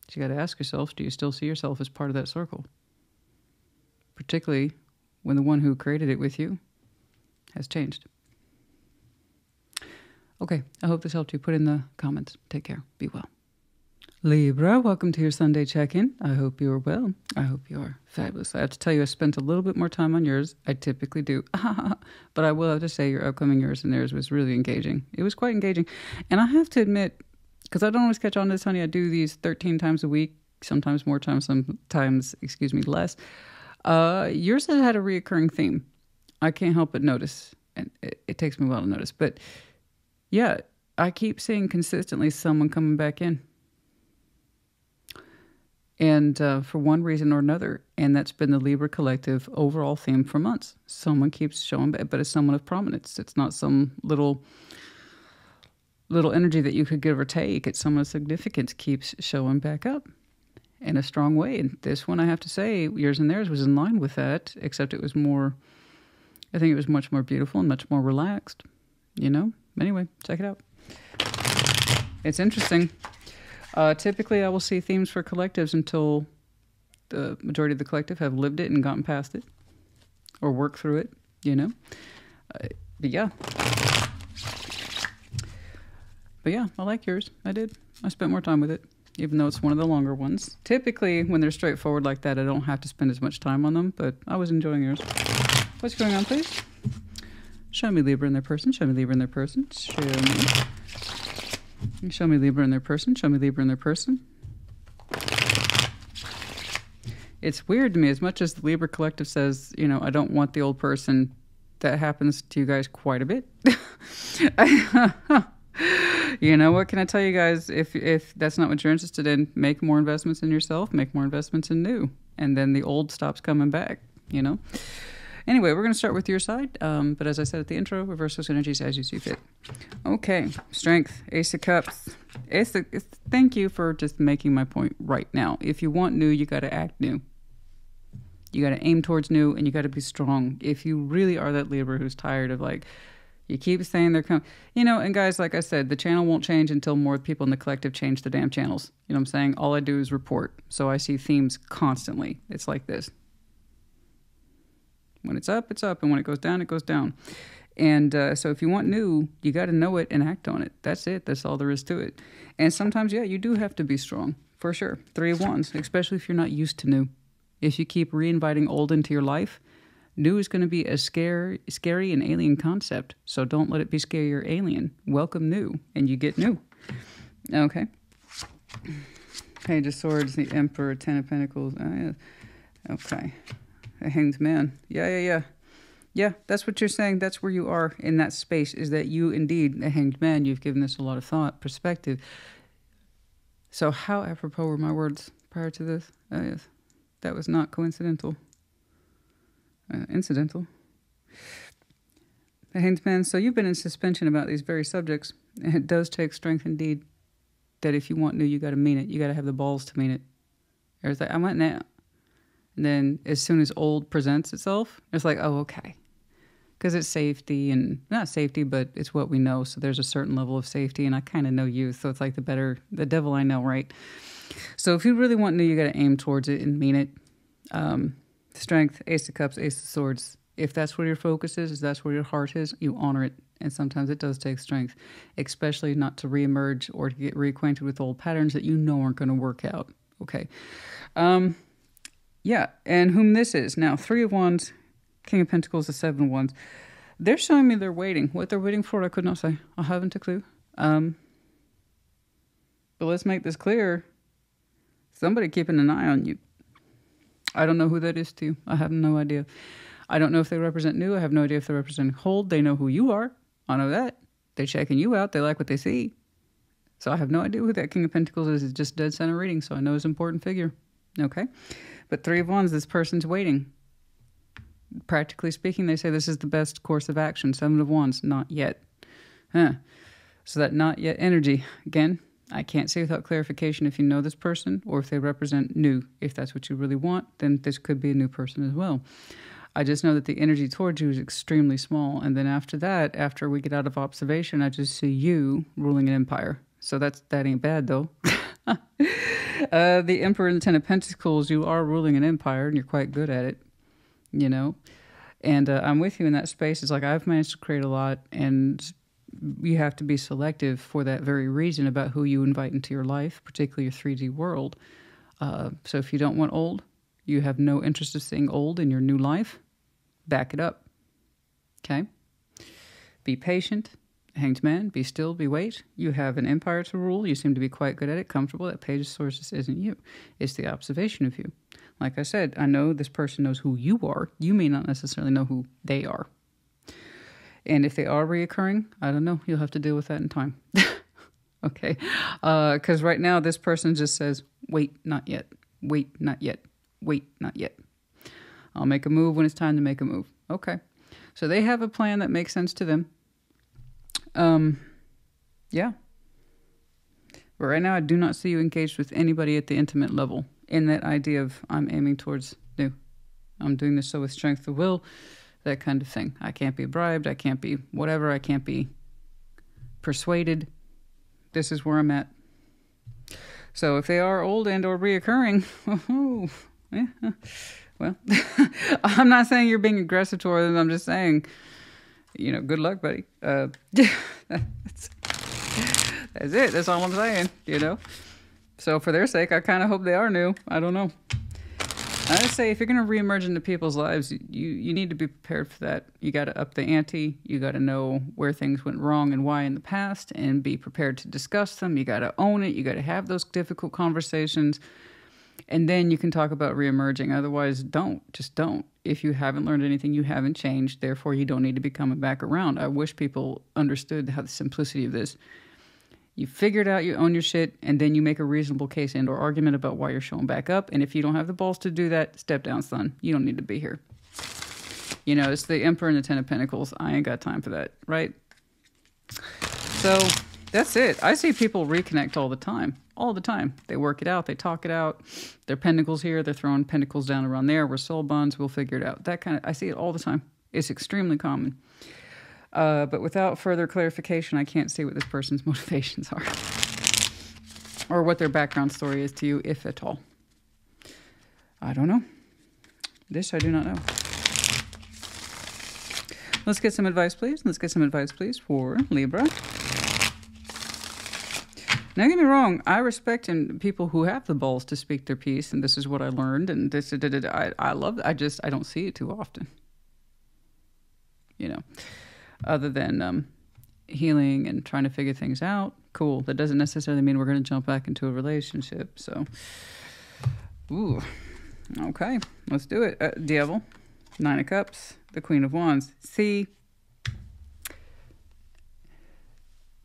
So you got to ask yourself, do you still see yourself as part of that circle? Particularly when the one who created it with you has changed. Okay, I hope this helped you. Put in the comments. Take care. Be well. Libra, welcome to your Sunday check-in. I hope you are well. I hope you are fabulous. I have to tell you, I spent a little bit more time on yours. I typically do. But I will have to say your upcoming yours and theirs was really engaging. It was quite engaging. And I have to admit, because I don't always catch on to this, honey, I do these 13 times a week, sometimes more times, sometimes, less. Yours has had a reoccurring theme. I can't help but notice. And it takes me a while to notice. But yeah, I keep seeing consistently someone coming back in. And for one reason or another, and that's been the Libra collective overall theme for months. Someone keeps showing back, but it's someone of prominence. It's not some little energy that you could give or take. It's someone of significance keeps showing back up in a strong way. And this one, I have to say, yours and theirs was in line with that, except it was more, I think it was much more beautiful and much more relaxed, you know? Anyway, check it out. It's interesting. Typically, I will see themes for collectives until the majority of the collective have lived it and gotten past it or worked through it, you know? But yeah. But yeah, I like yours. I did. I spent more time with it, even though it's one of the longer ones. Typically, when they're straightforward like that, I don't have to spend as much time on them, but I was enjoying yours. What's going on, please? Show me Libra in their person. Show me Libra in their person. Show me Libra in their person. Show me Libra in their person. It's weird to me, as much as the Libra collective says, you know, I don't want the old person, that happens to you guys quite a bit. You know, what can I tell you guys? If that's not what you're interested in, make more investments in yourself, make more investments in new. And then the old stops coming back, you know? Anyway, we're going to start with your side. But as I said at the intro, reverse those energies as you see fit. Okay, strength, Ace of Cups. Thank you for just making my point right now. If you want new, you got to act new. You got to aim towards new, and you got to be strong. If you really are that Libra who's tired of, like, you keep saying they're coming. You know, and guys, like I said, the channel won't change until more people in the collective change the damn channels. You know what I'm saying? All I do is report. So I see themes constantly. It's like this. When it's up, it's up. And when it goes down, it goes down. And so if you want new, you got to know it and act on it. That's it. That's all there is to it. And sometimes, yeah, you do have to be strong, for sure. 3 of Wands, especially if you're not used to new. If you keep re-inviting old into your life, new is going to be a scary and alien concept. So don't let it be scary or alien. Welcome new, and you get new. Okay. Page of Swords, the Emperor, 10 of Pentacles. Yeah. Okay. The Hanged Man. Yeah. Yeah, that's what you're saying. That's where you are in that space, is that you indeed, the Hanged Man, you've given this a lot of thought, perspective. So how apropos were my words prior to this? Yes. That was not coincidental. Incidental. The Hanged Man. So you've been in suspension about these very subjects. And it does take strength indeed. That if you want new, you got to mean it. You got to have the balls to mean it. There's like, I want now. And then as soon as old presents itself, it's like, oh, okay. Because it's safety, and not safety, but it's what we know. So there's a certain level of safety, and I kind of know youth. So it's like the devil I know, right? So if you really want new, you got to aim towards it and mean it. Strength, Ace of Cups, Ace of Swords. If that's where your focus is, if that's where your heart is, you honor it. And sometimes it does take strength, especially not to reemerge or to get reacquainted with old patterns that you know aren't going to work out. Okay. Yeah, and whom this is. Now, 3 of Wands, King of Pentacles, the 7 of Wands. They're showing me they're waiting. What they're waiting for, I could not say. I haven't a clue. But let's make this clear. Somebody keeping an eye on you. I don't know who that is to you. I have no idea. I don't know if they represent new. I have no idea if they represent hold. They know who you are. I know that. They're checking you out. They like what they see. So I have no idea who that King of Pentacles is. It's just dead center reading, so I know it's an important figure. Okay? But 3 of Wands, this person's waiting. Practically speaking, they say this is the best course of action. 7 of Wands, not yet. So that not yet energy, again, I can't say without clarification if you know this person or if they represent new. If that's what you really want, then this could be a new person as well. I just know that the energy towards you is extremely small. And then after that, after we get out of observation, I just see you ruling an empire. So that ain't bad, though. The Emperor and the 10 of Pentacles, you are ruling an empire, and you're quite good at it, you know. And I'm with you in that space. It's like I've managed to create a lot, and you have to be selective for that very reason about who you invite into your life, particularly your 3D world. So if you don't want old, you have no interest of seeing old in your new life, back it up. Okay? Be patient. Hanged man, be still, be wait. You have an empire to rule. You seem to be quite good at it, comfortable. That page of sources isn't you. It's the observation of you. Like I said, I know this person knows who you are. You may not necessarily know who they are. And if they are reoccurring, I don't know. You'll have to deal with that in time. Okay? Because right now, this person just says, wait, not yet. Wait, not yet. Wait, not yet. I'll make a move when it's time to make a move. Okay. So they have a plan that makes sense to them. Yeah. But right now, I do not see you engaged with anybody at the intimate level in that idea of I'm aiming towards new. I'm doing this so with strength of will, that kind of thing. I can't be bribed. I can't be whatever. I can't be persuaded. This is where I'm at. So if they are old and or reoccurring, well, I'm not saying you're being aggressive toward them. I'm just saying, good luck, buddy. That's it. That's all I'm saying, So for their sake, I kind of hope they are new. I don't know. I would say if you're going to reemerge into people's lives, you need to be prepared for that. You got to up the ante. You got to know where things went wrong and why in the past and be prepared to discuss them. You got to own it. You got to have those difficult conversations. And then you can talk about reemerging. Otherwise, don't. Just don't. If you haven't learned anything, you haven't changed. Therefore, you don't need to be coming back around. I wish people understood how the simplicity of this. You figure it out, you own your shit, and then you make a reasonable case and or argument about why you're showing back up. And if you don't have the balls to do that, step down, son. You don't need to be here. It's the Emperor and the Ten of Pentacles. I ain't got time for that, right? So that's it. I see people reconnect all the time. All the time. They work it out. They talk it out. Their pentacles here. They're throwing pentacles down around there. We're soul bonds. We'll figure it out. I see it all the time. It's extremely common. But without further clarification, I can't see what this person's motivations are. Or what their background story is to you, if at all. I don't know. This I do not know. Let's get some advice, please. Let's get some advice, please, for Libra. Now, get me wrong. I respect people who have the balls to speak their piece, and this is what I learned, and I love it. I don't see it too often. Other than healing and trying to figure things out. Cool. That doesn't necessarily mean we're going to jump back into a relationship. So, ooh. Okay. Let's do it. Devil. 9 of Cups. The Queen of Wands. See?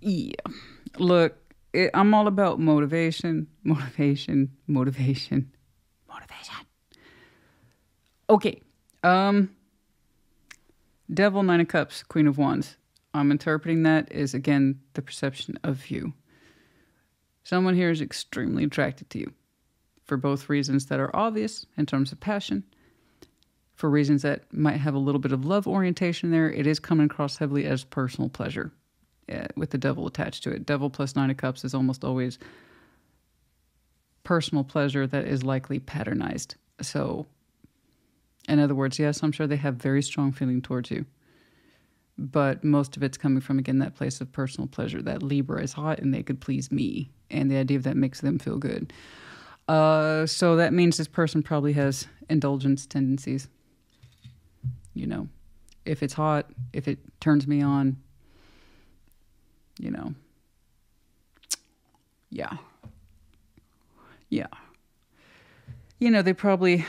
Yeah. Look, I'm all about motivation. Okay. Devil, 9 of Cups, Queen of Wands. I'm interpreting that as, again, the perception of you. Someone here is extremely attracted to you for both reasons that are obvious in terms of passion, for reasons that might have a little bit of love orientation there. It is coming across heavily as personal pleasure with the devil attached to it. Devil plus 9 of Cups is almost always personal pleasure that is likely patternized. So, in other words, yes, I'm sure they have very strong feeling towards you. But most of it's coming from, again, that place of personal pleasure. That Libra is hot and they could please me. And the idea of that makes them feel good. So that means this person probably has indulgence tendencies. If it's hot, if it turns me on, yeah. They probably...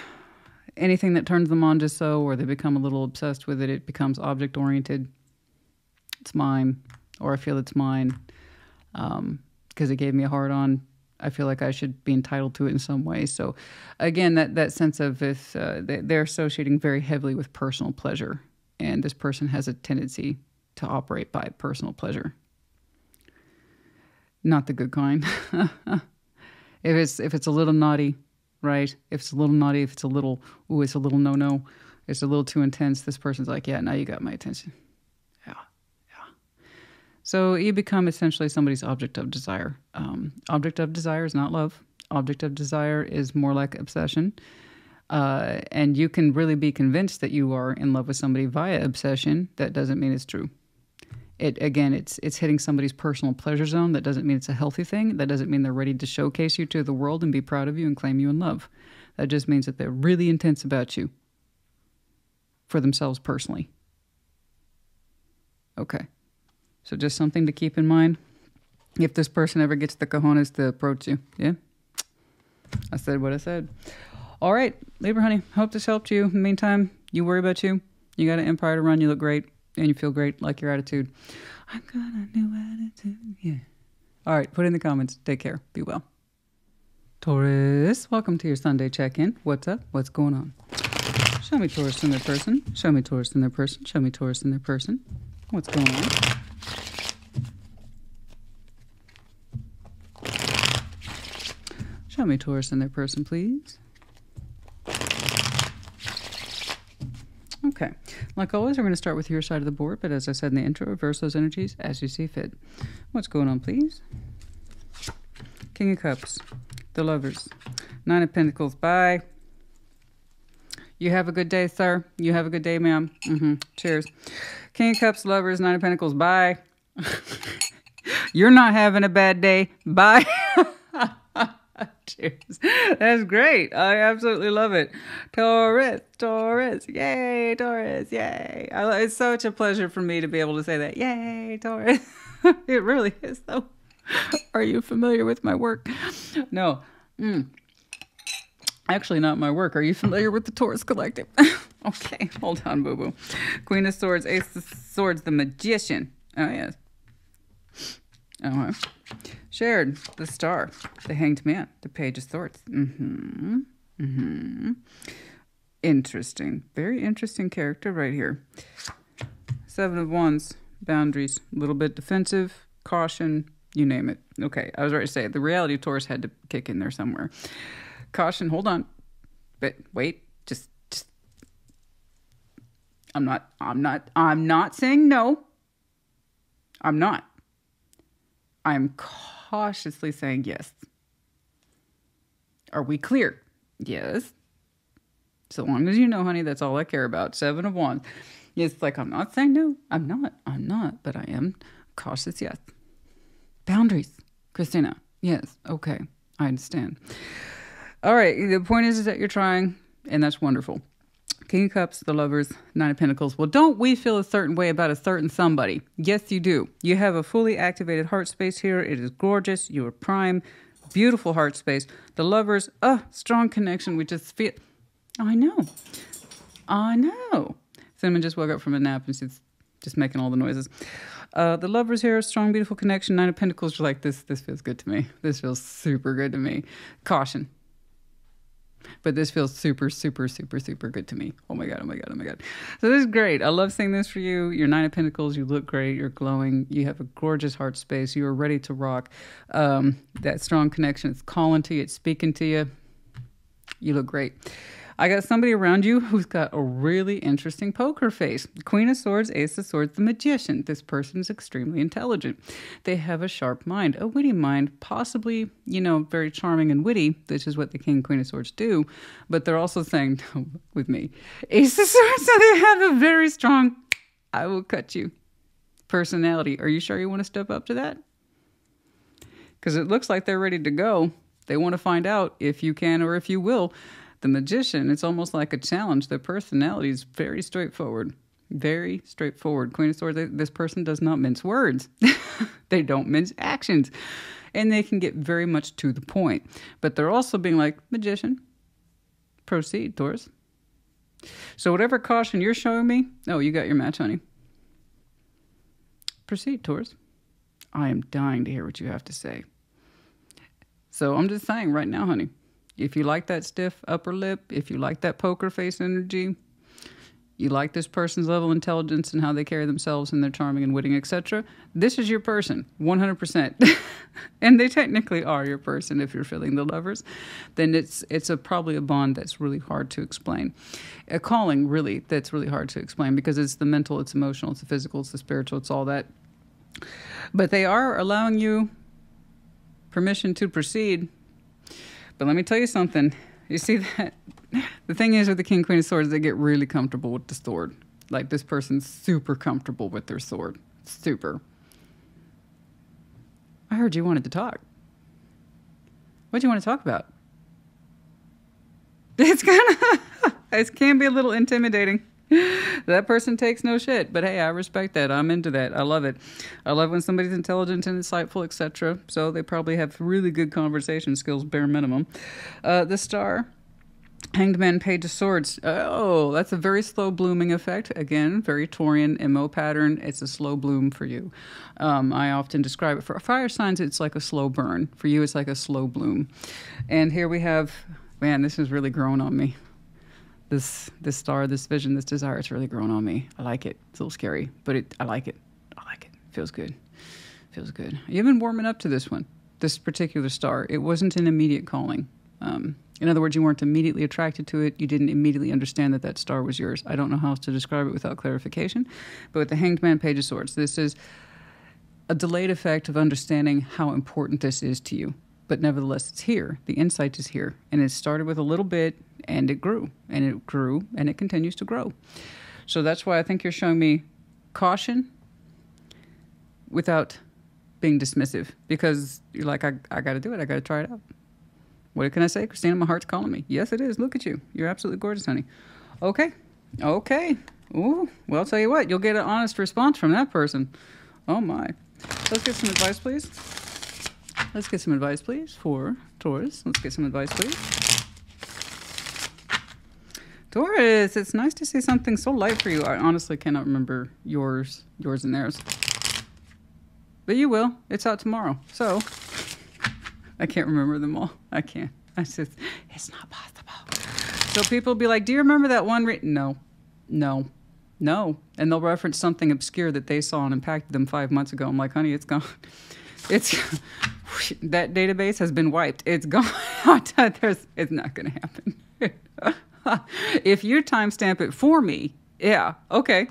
anything that turns them on just so, or they become a little obsessed with it, it becomes object-oriented. It's mine, or I feel it's mine. Because it gave me a hard-on, I feel like I should be entitled to it in some way. So, again, that sense of if they're associating very heavily with personal pleasure, and this person has a tendency to operate by personal pleasure. Not the good kind. If it's a little naughty, right? If it's a little naughty, if it's a little, it's a little no-no, it's a little too intense, this person's like, yeah, now you got my attention. Yeah. So you become essentially somebody's object of desire. Object of desire is not love. Object of desire is more like obsession. And you can really be convinced that you are in love with somebody via obsession. That doesn't mean it's true. Again, it's hitting somebody's personal pleasure zone. That doesn't mean it's a healthy thing. That doesn't mean they're ready to showcase you to the world and be proud of you and claim you in love. That just means that they're really intense about you for themselves personally. Okay. So just something to keep in mind if this person ever gets the cojones to approach you. Yeah? I said what I said. All right, Libra honey, hope this helped you. In the meantime, you worry about you. You got an empire to run. You look great. And you feel great, like your attitude. I've got a new attitude. Yeah. All right, put it in the comments. Take care. Be well. Taurus, welcome to your Sunday check-in. What's up? What's going on? Show me Taurus in their person. Show me Taurus in their person. Show me Taurus in their person. What's going on? Show me Taurus in their person, please. Okay. Like always, we're going to start with your side of the board, but as I said in the intro, reverse those energies as you see fit. What's going on, please? King of Cups. The Lovers. Nine of Pentacles. Bye. You have a good day, sir. You have a good day, ma'am. Cheers. King of Cups, Lovers, Nine of Pentacles. Bye. You're not having a bad day. Bye. Cheers. That's great. I absolutely love it. Taurus, Taurus. Yay, Taurus. Yay. It's such a pleasure for me to be able to say that. Yay, Taurus. It really is, though. Are you familiar with my work? No. Actually, not my work. Are you familiar with the Taurus Collective? Okay, hold on, boo-boo. Queen of Swords, Ace of Swords, the Magician. Oh, yes. Shared, the Star, the Hanged Man, the Page of Swords. Interesting. Very interesting character right here. Seven of Wands, boundaries, a little bit defensive, caution, you name it. Okay, I was right to say it. The reality of Taurus had to kick in there somewhere. Caution, hold on. But wait, just I'm not saying no. I'm not. I'm cautiously saying yes. Are we clear? Yes. So long as you know, honey, that's all I care about. Seven of Wands. It's like, I'm not saying no. I'm not, but I am cautious, yes. Boundaries, Christina. Yes, okay, I understand. All right, the point is that you're trying, and that's wonderful. King of Cups, the Lovers, Nine of Pentacles. Well, don't we feel a certain way about a certain somebody? Yes, you do. You have a fully activated heart space here. It is gorgeous. You are prime. Beautiful heart space. The Lovers, strong connection. We just feel... I know. Cinnamon just woke up from a nap and she's just making all the noises. The Lovers here, strong, beautiful connection. Nine of Pentacles, you're like, this feels good to me. This feels super good to me. Caution. But this feels super, super, super, super good to me. Oh my God. So this is great. I love seeing this for you. You're Nine of Pentacles. You look great. You're glowing. You have a gorgeous heart space. You are ready to rock. That strong connection. It's calling to you. It's speaking to you. You look great. I got somebody around you who's got a really interesting poker face. Queen of Swords, Ace of Swords, the Magician. This person is extremely intelligent. They have a sharp mind, a witty mind, possibly, very charming and witty, which is what the King and Queen of Swords do. But they're also saying, with me, Ace of Swords, so they have a very strong, I will cut you personality. Are you sure you want to step up to that? Because it looks like they're ready to go. They want to find out if you can or if you will. The Magician, it's almost like a challenge. Their personality is very straightforward. Very straightforward. Queen of Swords, this person does not mince words. They don't mince actions. And they can get very much to the point. But they're also being like, Magician, proceed, Taurus. So whatever caution you're showing me, you got your match, honey. Proceed, Taurus. I am dying to hear what you have to say. So I'm just saying right now, honey, if you like that stiff upper lip, if you like that poker face energy, you like this person's level of intelligence and how they carry themselves and they're charming and witty, etc., this is your person, 100%. And they technically are your person if you're feeling the Lovers. Then it's probably a bond that's really hard to explain. A calling, really, that's really hard to explain because it's the mental, it's emotional, it's the physical, it's the spiritual, it's all that. But they are allowing you permission to proceed. But let me tell you something. You see that? The thing is with the King, Queen of Swords, they get really comfortable with the sword. Like this person's super comfortable with their sword. Super. I heard you wanted to talk. What do you want to talk about? It's it can be a little intimidating. That person takes no shit, but hey, I respect that. I'm into that. I love it. I love when somebody's intelligent and insightful, etc. So they probably have really good conversation skills, bare minimum. The star, Hanged Man, Page of Swords. Oh, that's a very slow blooming effect. Again, very Taurian MO pattern. It's a slow bloom for you. I often describe it for fire signs. It's like a slow burn. For you, it's like a slow bloom. And here we have, man, this has really grown on me. This star, this vision, this desire, it's really grown on me. I like it. It's a little scary, but I like it. I like it. Feels good. Feels good. You've been warming up to this one, this particular star. It wasn't an immediate calling. In other words, you weren't immediately attracted to it. You didn't immediately understand that that star was yours. I don't know how else to describe it without clarification. But with the Hanged Man, Page of Swords, this is a delayed effect of understanding how important this is to you. But nevertheless, it's here. The insight is here. And it started with a little bit, and it grew. And it grew, and it continues to grow. So that's why I think you're showing me caution without being dismissive. Because you're like, I got to do it. I got to try it out. What can I say? Christina, my heart's calling me. Yes, it is. Look at you. You're absolutely gorgeous, honey. Okay. Okay. Ooh. Well, I'll tell you what. You'll get an honest response from that person. Oh, my. Let's get some advice, please. Let's get some advice, please, for Taurus. Let's get some advice, please. Taurus, it's nice to see something so light for you. I honestly cannot remember yours and theirs. But you will. It's out tomorrow. So, I can't remember them all. I can't. It's not possible. So people be like, do you remember that one? No. And they'll reference something obscure that they saw and impacted them 5 months ago. I'm like, honey, it's gone. That database has been wiped. It's gone. It's not going to happen. If you timestamp it for me, yeah, okay.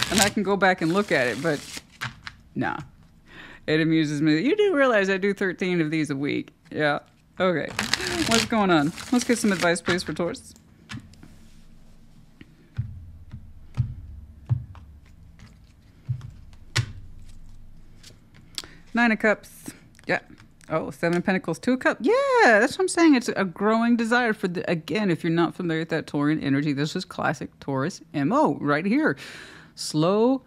And I can go back and look at it, but nah. It amuses me. You do realize I do 13 of these a week. Yeah. Okay. What's going on? Let's get some advice, please, for Taurus. Nine of Cups. Yeah. Oh, Seven of Pentacles, Two of Cups. Yeah, that's what I'm saying. It's a growing desire for again, if you're not familiar with that Taurian energy, this is classic Taurus MO right here. Slow,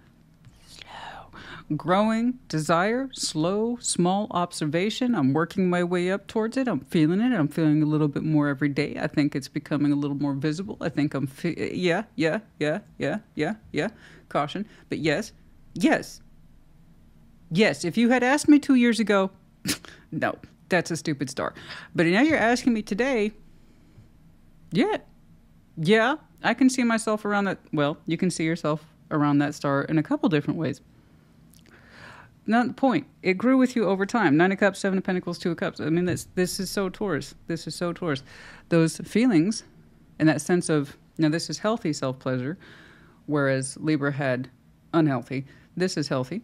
growing desire, slow, small observation. I'm working my way up towards it. I'm feeling it. I'm feeling a little bit more every day. I think it's becoming a little more visible. I think I'm, yeah. Caution. But yes. If you had asked me 2 years ago, no, that's a stupid star. But now you're asking me today, yeah, I can see myself around that. Well, you can see yourself around that star in a couple different ways. Not the point. It grew with you over time. Nine of Cups, Seven of Pentacles, Two of Cups. I mean, this is so Taurus. This is so Taurus. Those feelings and that sense of, now this is healthy self-pleasure, whereas Libra had unhealthy. This is healthy.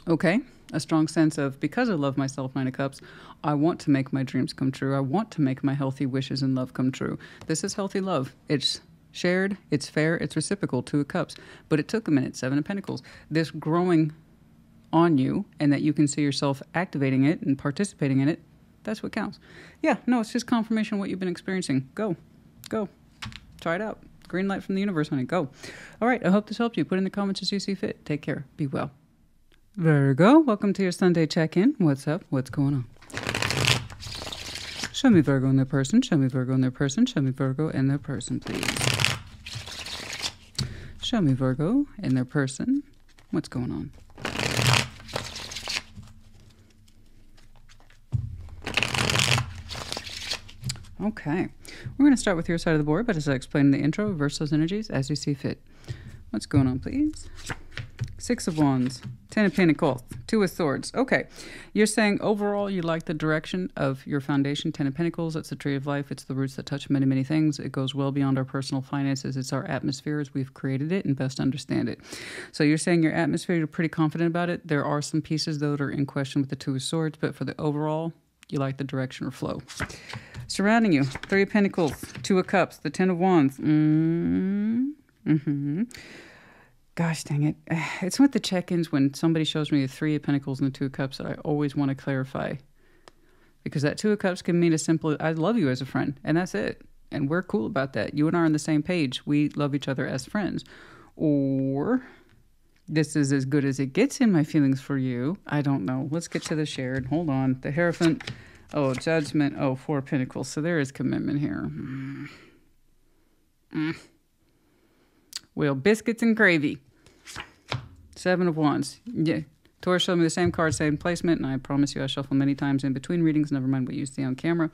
Okay. A strong sense of, because I love myself, Nine of Cups, I want to make my dreams come true. I want to make my healthy wishes and love come true. This is healthy love. It's shared, it's fair, it's reciprocal, Two of Cups. But it took a minute, Seven of Pentacles. This growing on you, and that you can see yourself activating it and participating in it, that's what counts. Yeah, no, it's just confirmation of what you've been experiencing. Go. Try it out. Green light from the universe, honey. Go. All right, I hope this helped you. Put in the comments as you see fit. Take care. Be well. Virgo, welcome to your Sunday check-in. What's up? What's going on? Show me Virgo and their person. Show me Virgo and their person. Show me Virgo and their person, please. Show me Virgo and their person. What's going on? Okay. We're going to start with your side of the board, but as I explained in the intro, reverse those energies as you see fit. What's going on, please? Six of Wands, Ten of Pentacles, Two of Swords. Okay. You're saying overall you like the direction of your foundation. Ten of Pentacles, it's the tree of life. It's the roots that touch many, many things. It goes well beyond our personal finances. It's our atmosphere as we've created it and best understand it. So you're saying your atmosphere, you're pretty confident about it. There are some pieces, though, that are in question with the Two of Swords, but for the overall, you like the direction or flow. Surrounding you, Three of Pentacles, Two of Cups, the Ten of Wands. Gosh dang it. It's with the check-ins when somebody shows me the Three of Pentacles and the Two of Cups that I always want to clarify. Because that Two of Cups can mean as simple as, I love you as a friend, and that's it. And we're cool about that. You and I are on the same page. We love each other as friends. Or this is as good as it gets in my feelings for you. I don't know. Let's get to the shared. Hold on. The Hierophant. Oh, Judgment. Oh, Four of Pentacles. So there is commitment here. Well, biscuits and gravy. Seven of Wands. Yeah. Taurus showed me the same card, same placement, and I promise you I shuffle many times in between readings, never mind what you see on camera.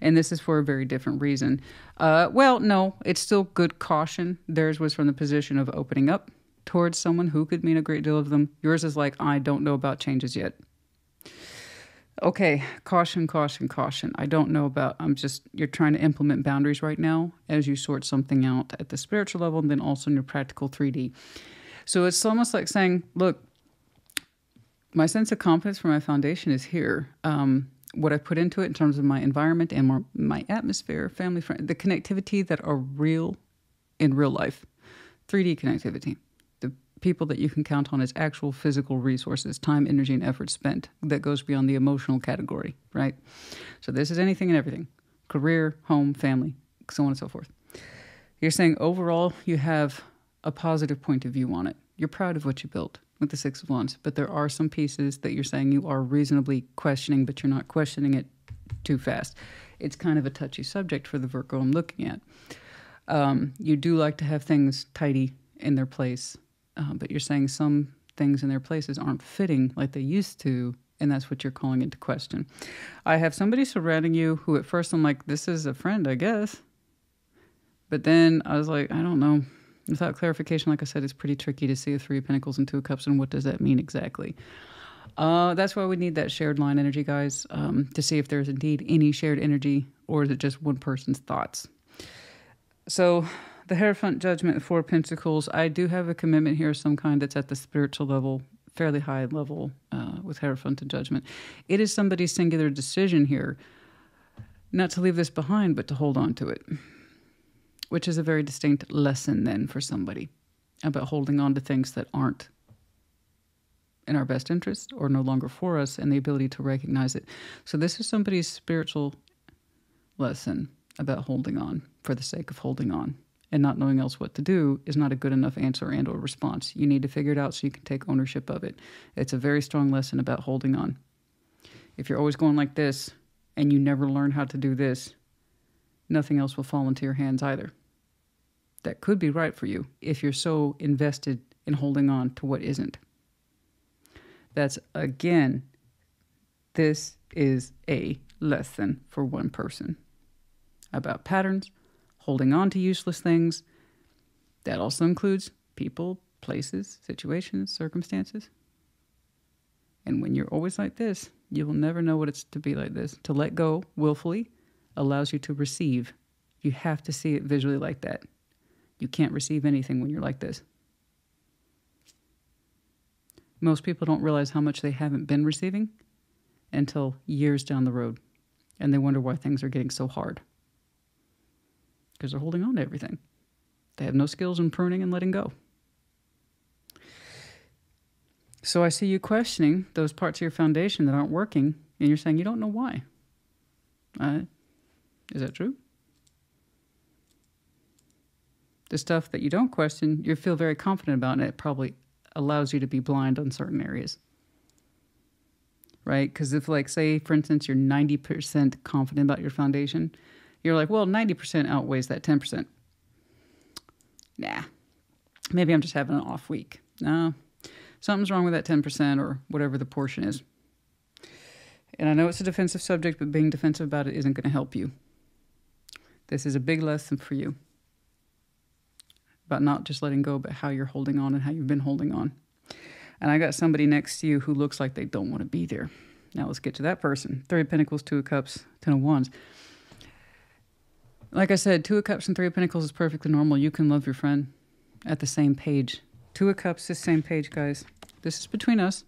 And this is for a very different reason. Well, no, it's still good caution. Theirs was from the position of opening up towards someone who could mean a great deal of them. Yours is like, I don't know about changes yet. Okay, caution, caution, caution. I don't know about, you're trying to implement boundaries right now as you sort something out at the spiritual level and then also in your practical 3D. So it's almost like saying, look, my sense of confidence for my foundation is here. What I put into it in terms of my environment and my atmosphere, family, friend, the connectivity that are real in real life, 3D connectivity. People that you can count on as actual physical resources, time, energy, and effort spent that goes beyond the emotional category, right? So this is anything and everything. Career, home, family, so on and so forth. You're saying overall you have a positive point of view on it. You're proud of what you built with the Six of Wands, but there are some pieces that you're saying you are reasonably questioning, but you're not questioning it too fast. It's kind of a touchy subject for the Virgo I'm looking at. You do like to have things tidy in their place. But you're saying some things in their places aren't fitting like they used to, and that's what you're calling into question. I have somebody surrounding you who at first I'm like, this is a friend, I guess. But then I was like, I don't know. Without clarification, like I said, it's pretty tricky to see a Three of Pentacles and Two of Cups, and what does that mean exactly? That's why we need that shared line energy, guys, to see if there's indeed any shared energy, or is it just one person's thoughts. So the Hierophant, Judgment, Four of Pentacles. I do have a commitment here of some kind that's at the spiritual level, fairly high level with Hierophant and Judgment. It is somebody's singular decision here not to leave this behind, but to hold on to it, which is a very distinct lesson then for somebody about holding on to things that aren't in our best interest or no longer for us, and the ability to recognize it. So this is somebody's spiritual lesson about holding on for the sake of holding on. And not knowing else what to do is not a good enough answer and or response. You need to figure it out so you can take ownership of it. It's a very strong lesson about holding on. If you're always going like this and you never learn how to do this, nothing else will fall into your hands either. That could be right for you if you're so invested in holding on to what isn't. That's, again, this is a lesson for one person about patterns, holding on to useless things. That also includes people, places, situations, circumstances. And when you're always like this, you will never know what it's to be like this. To let go willfully allows you to receive. You have to see it visually like that. You can't receive anything when you're like this. Most people don't realize how much they haven't been receiving until years down the road. And they wonder why things are getting so hard. Because they're holding on to everything. They have no skills in pruning and letting go. So I see you questioning those parts of your foundation that aren't working, and you're saying you don't know why. Is that true? The stuff that you don't question, you feel very confident about, and it probably allows you to be blind on certain areas. Right? Because if, like, say, for instance, you're 90% confident about your foundation, you're like, well, 90% outweighs that 10%. Nah, maybe I'm just having an off week. No, something's wrong with that 10% or whatever the portion is. And I know it's a defensive subject, but being defensive about it isn't going to help you. This is a big lesson for you about not just letting go, but how you're holding on and how you've been holding on. And I got somebody next to you who looks like they don't want to be there. Now let's get to that person. Three of Pentacles, Two of Cups, Ten of Wands. Like I said, Two of Cups and Three of Pentacles is perfectly normal. You can love your friend at the same page. Two of Cups is same page, guys. This is between us.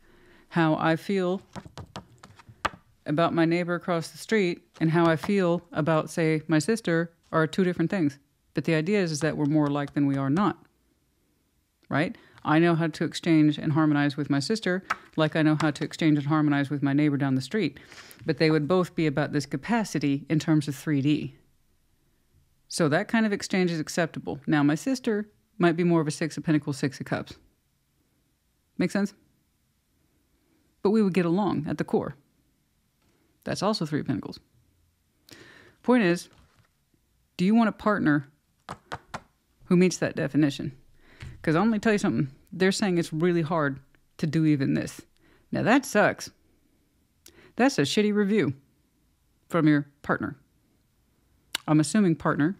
How I feel about my neighbor across the street and how I feel about, say, my sister are two different things. But the idea is that we're more alike than we are not. right? I know how to exchange and harmonize with my sister, like I know how to exchange and harmonize with my neighbor down the street. But they would both be about this capacity in terms of 3D. So that kind of exchange is acceptable. Now, my sister might be more of a Six of Pentacles, Six of Cups. Make sense? But we would get along at the core. That's also Three of Pentacles. Point is, do you want a partner who meets that definition? Because I'm going to tell you something. They're saying it's really hard to do even this. Now that sucks. That's a shitty review from your partner. I'm assuming partner.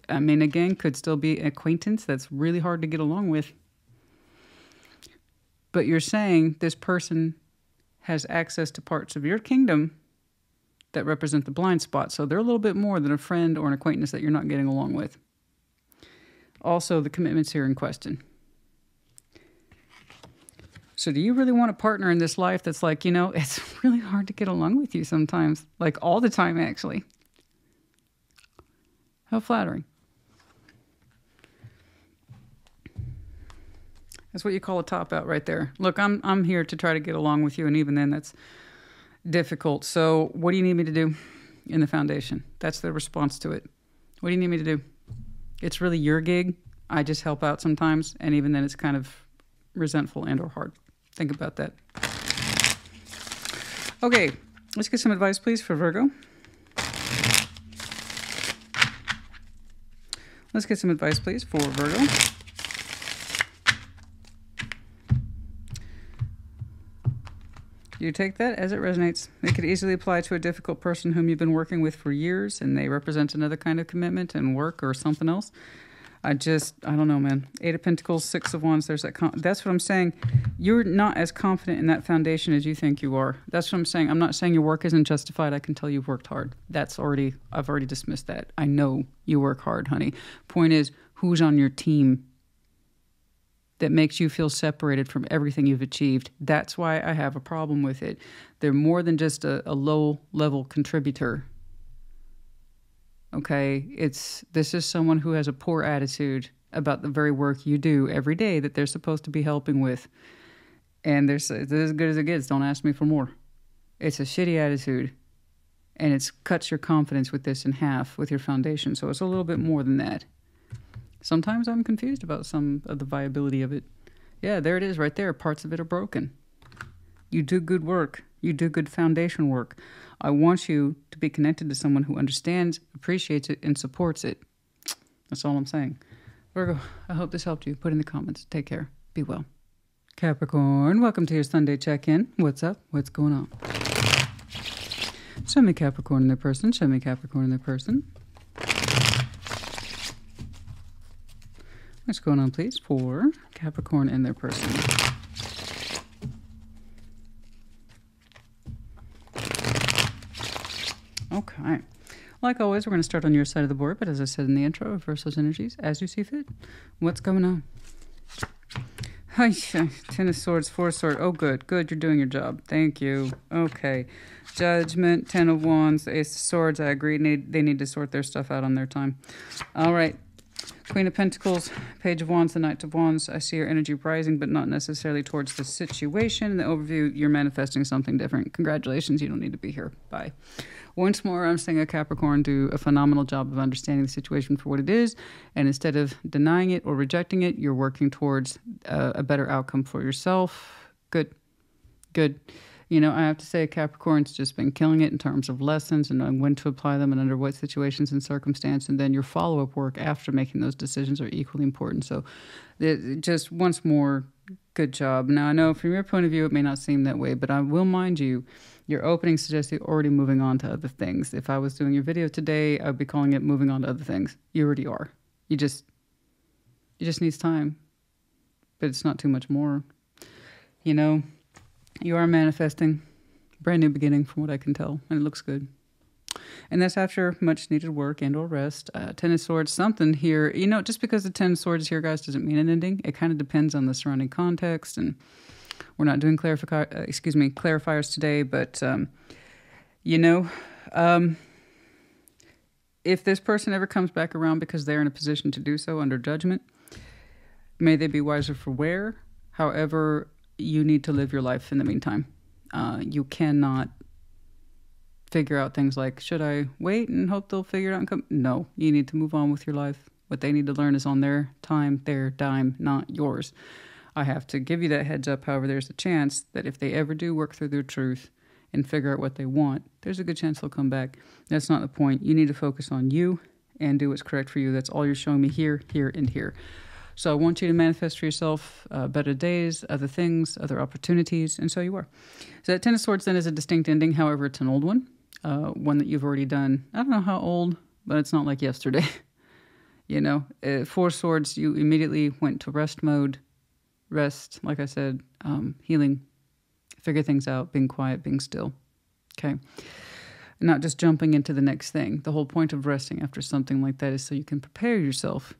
I mean, again, could still be an acquaintance that's really hard to get along with. But you're saying this person has access to parts of your kingdom that represent the blind spot. So they're a little bit more than a friend or an acquaintance that you're not getting along with. Also, the commitments here in question. So do you really want a partner in this life that's like, you know, it's really hard to get along with you sometimes. Like all the time, actually. How flattering. That's what you call a top out right there. Look, I'm here to try to get along with you, and even then that's difficult. So what do you need me to do in the foundation? That's the response to it. What do you need me to do? It's really your gig. I just help out sometimes, and even then it's kind of resentful and or hard. Think about that. Okay, let's get some advice, please, for Virgo. Let's get some advice, please, for Virgo. You take that as it resonates. It could easily apply to a difficult person whom you've been working with for years, and they represent another kind of commitment and work or something else. I don't know, man. Eight of Pentacles, Six of Wands, there's that. That's what I'm saying. You're not as confident in that foundation as you think you are. That's what I'm saying. I'm not saying your work isn't justified. I can tell you've worked hard. I've already dismissed that. I know you work hard, honey. Point is, who's on your team that makes you feel separated from everything you've achieved? That's why I have a problem with it. They're more than just a low-level contributor. Okay? This is someone who has a poor attitude about the very work you do every day that they're supposed to be helping with. And they're as good as it gets. Don't ask me for more. It's a shitty attitude. And it cuts your confidence with this in half with your foundation. So it's a little bit more than that. Sometimes I'm confused about some of the viability of it. Yeah, there it is right there. Parts of it are broken. You do good work. You do good foundation work. I want you to be connected to someone who understands, appreciates it, and supports it. That's all I'm saying. Virgo, I hope this helped you. Put in the comments. Take care. Be well. Capricorn, welcome to your Sunday check-in. What's up? What's going on? Show me Capricorn in their person. Show me Capricorn in their person. What's going on, please, for Capricorn and their person? Okay. Like always, we're going to start on your side of the board, but as I said in the intro, reverse those energies as you see fit. What's going on? Hi, Ten of Swords, Four of Swords. Oh, good. Good. You're doing your job. Thank you. Okay. Judgment, Ten of Wands, Ace of Swords. I agree. They need to sort their stuff out on their time. All right. Queen of Pentacles, Page of Wands, the Knight of Wands. I see your energy rising, but not necessarily towards the situation. In the overview, you're manifesting something different. Congratulations, you don't need to be here. Bye. Once more, I'm saying a Capricorn do a phenomenal job of understanding the situation for what it is, and instead of denying it or rejecting it, you're working towards a better outcome for yourself. Good. Good. You know, I have to say Capricorn's just been killing it in terms of lessons and knowing when to apply them and under what situations and circumstance. And then your follow-up work after making those decisions are equally important. So just once more, good job. Now, I know from your point of view, it may not seem that way, but I will mind you, your opening suggests you're already moving on to other things. If I was doing your video today, I'd be calling it moving on to other things. You already are. It just needs time, but it's not too much more. You know, you are manifesting a brand new beginning from what I can tell, and it looks good. And that's after much needed work and or rest. Ten of Swords, something here. You know, just because the Ten of Swords is here, guys, doesn't mean an ending. It kind of depends on the surrounding context, and we're not doing clarifiers today, but, you know, if this person ever comes back around because they're in a position to do so under judgment, May they be wiser for wear. However, you need to live your life in the meantime. You cannot figure out things like, should I wait and hope they'll figure it out and come? No, you need to move on with your life. What they need to learn is on their time, their dime, not yours. I have to give you that heads up. However, there's a chance that if they ever do work through their truth and figure out what they want, there's a good chance they'll come back. That's not the point. You need to focus on you and do what's correct for you. That's all you're showing me here, here, and here. So I want you to manifest for yourself better days, other things, other opportunities, and so you are. So that Ten of Swords then is a distinct ending. However, it's an old one, one that you've already done. I don't know how old, but it's not like yesterday. You know, Four Swords, you immediately went to rest mode. Rest, like I said, healing, figure things out, being quiet, being still. Okay. Not just jumping into the next thing. The whole point of resting after something like that is so you can prepare yourself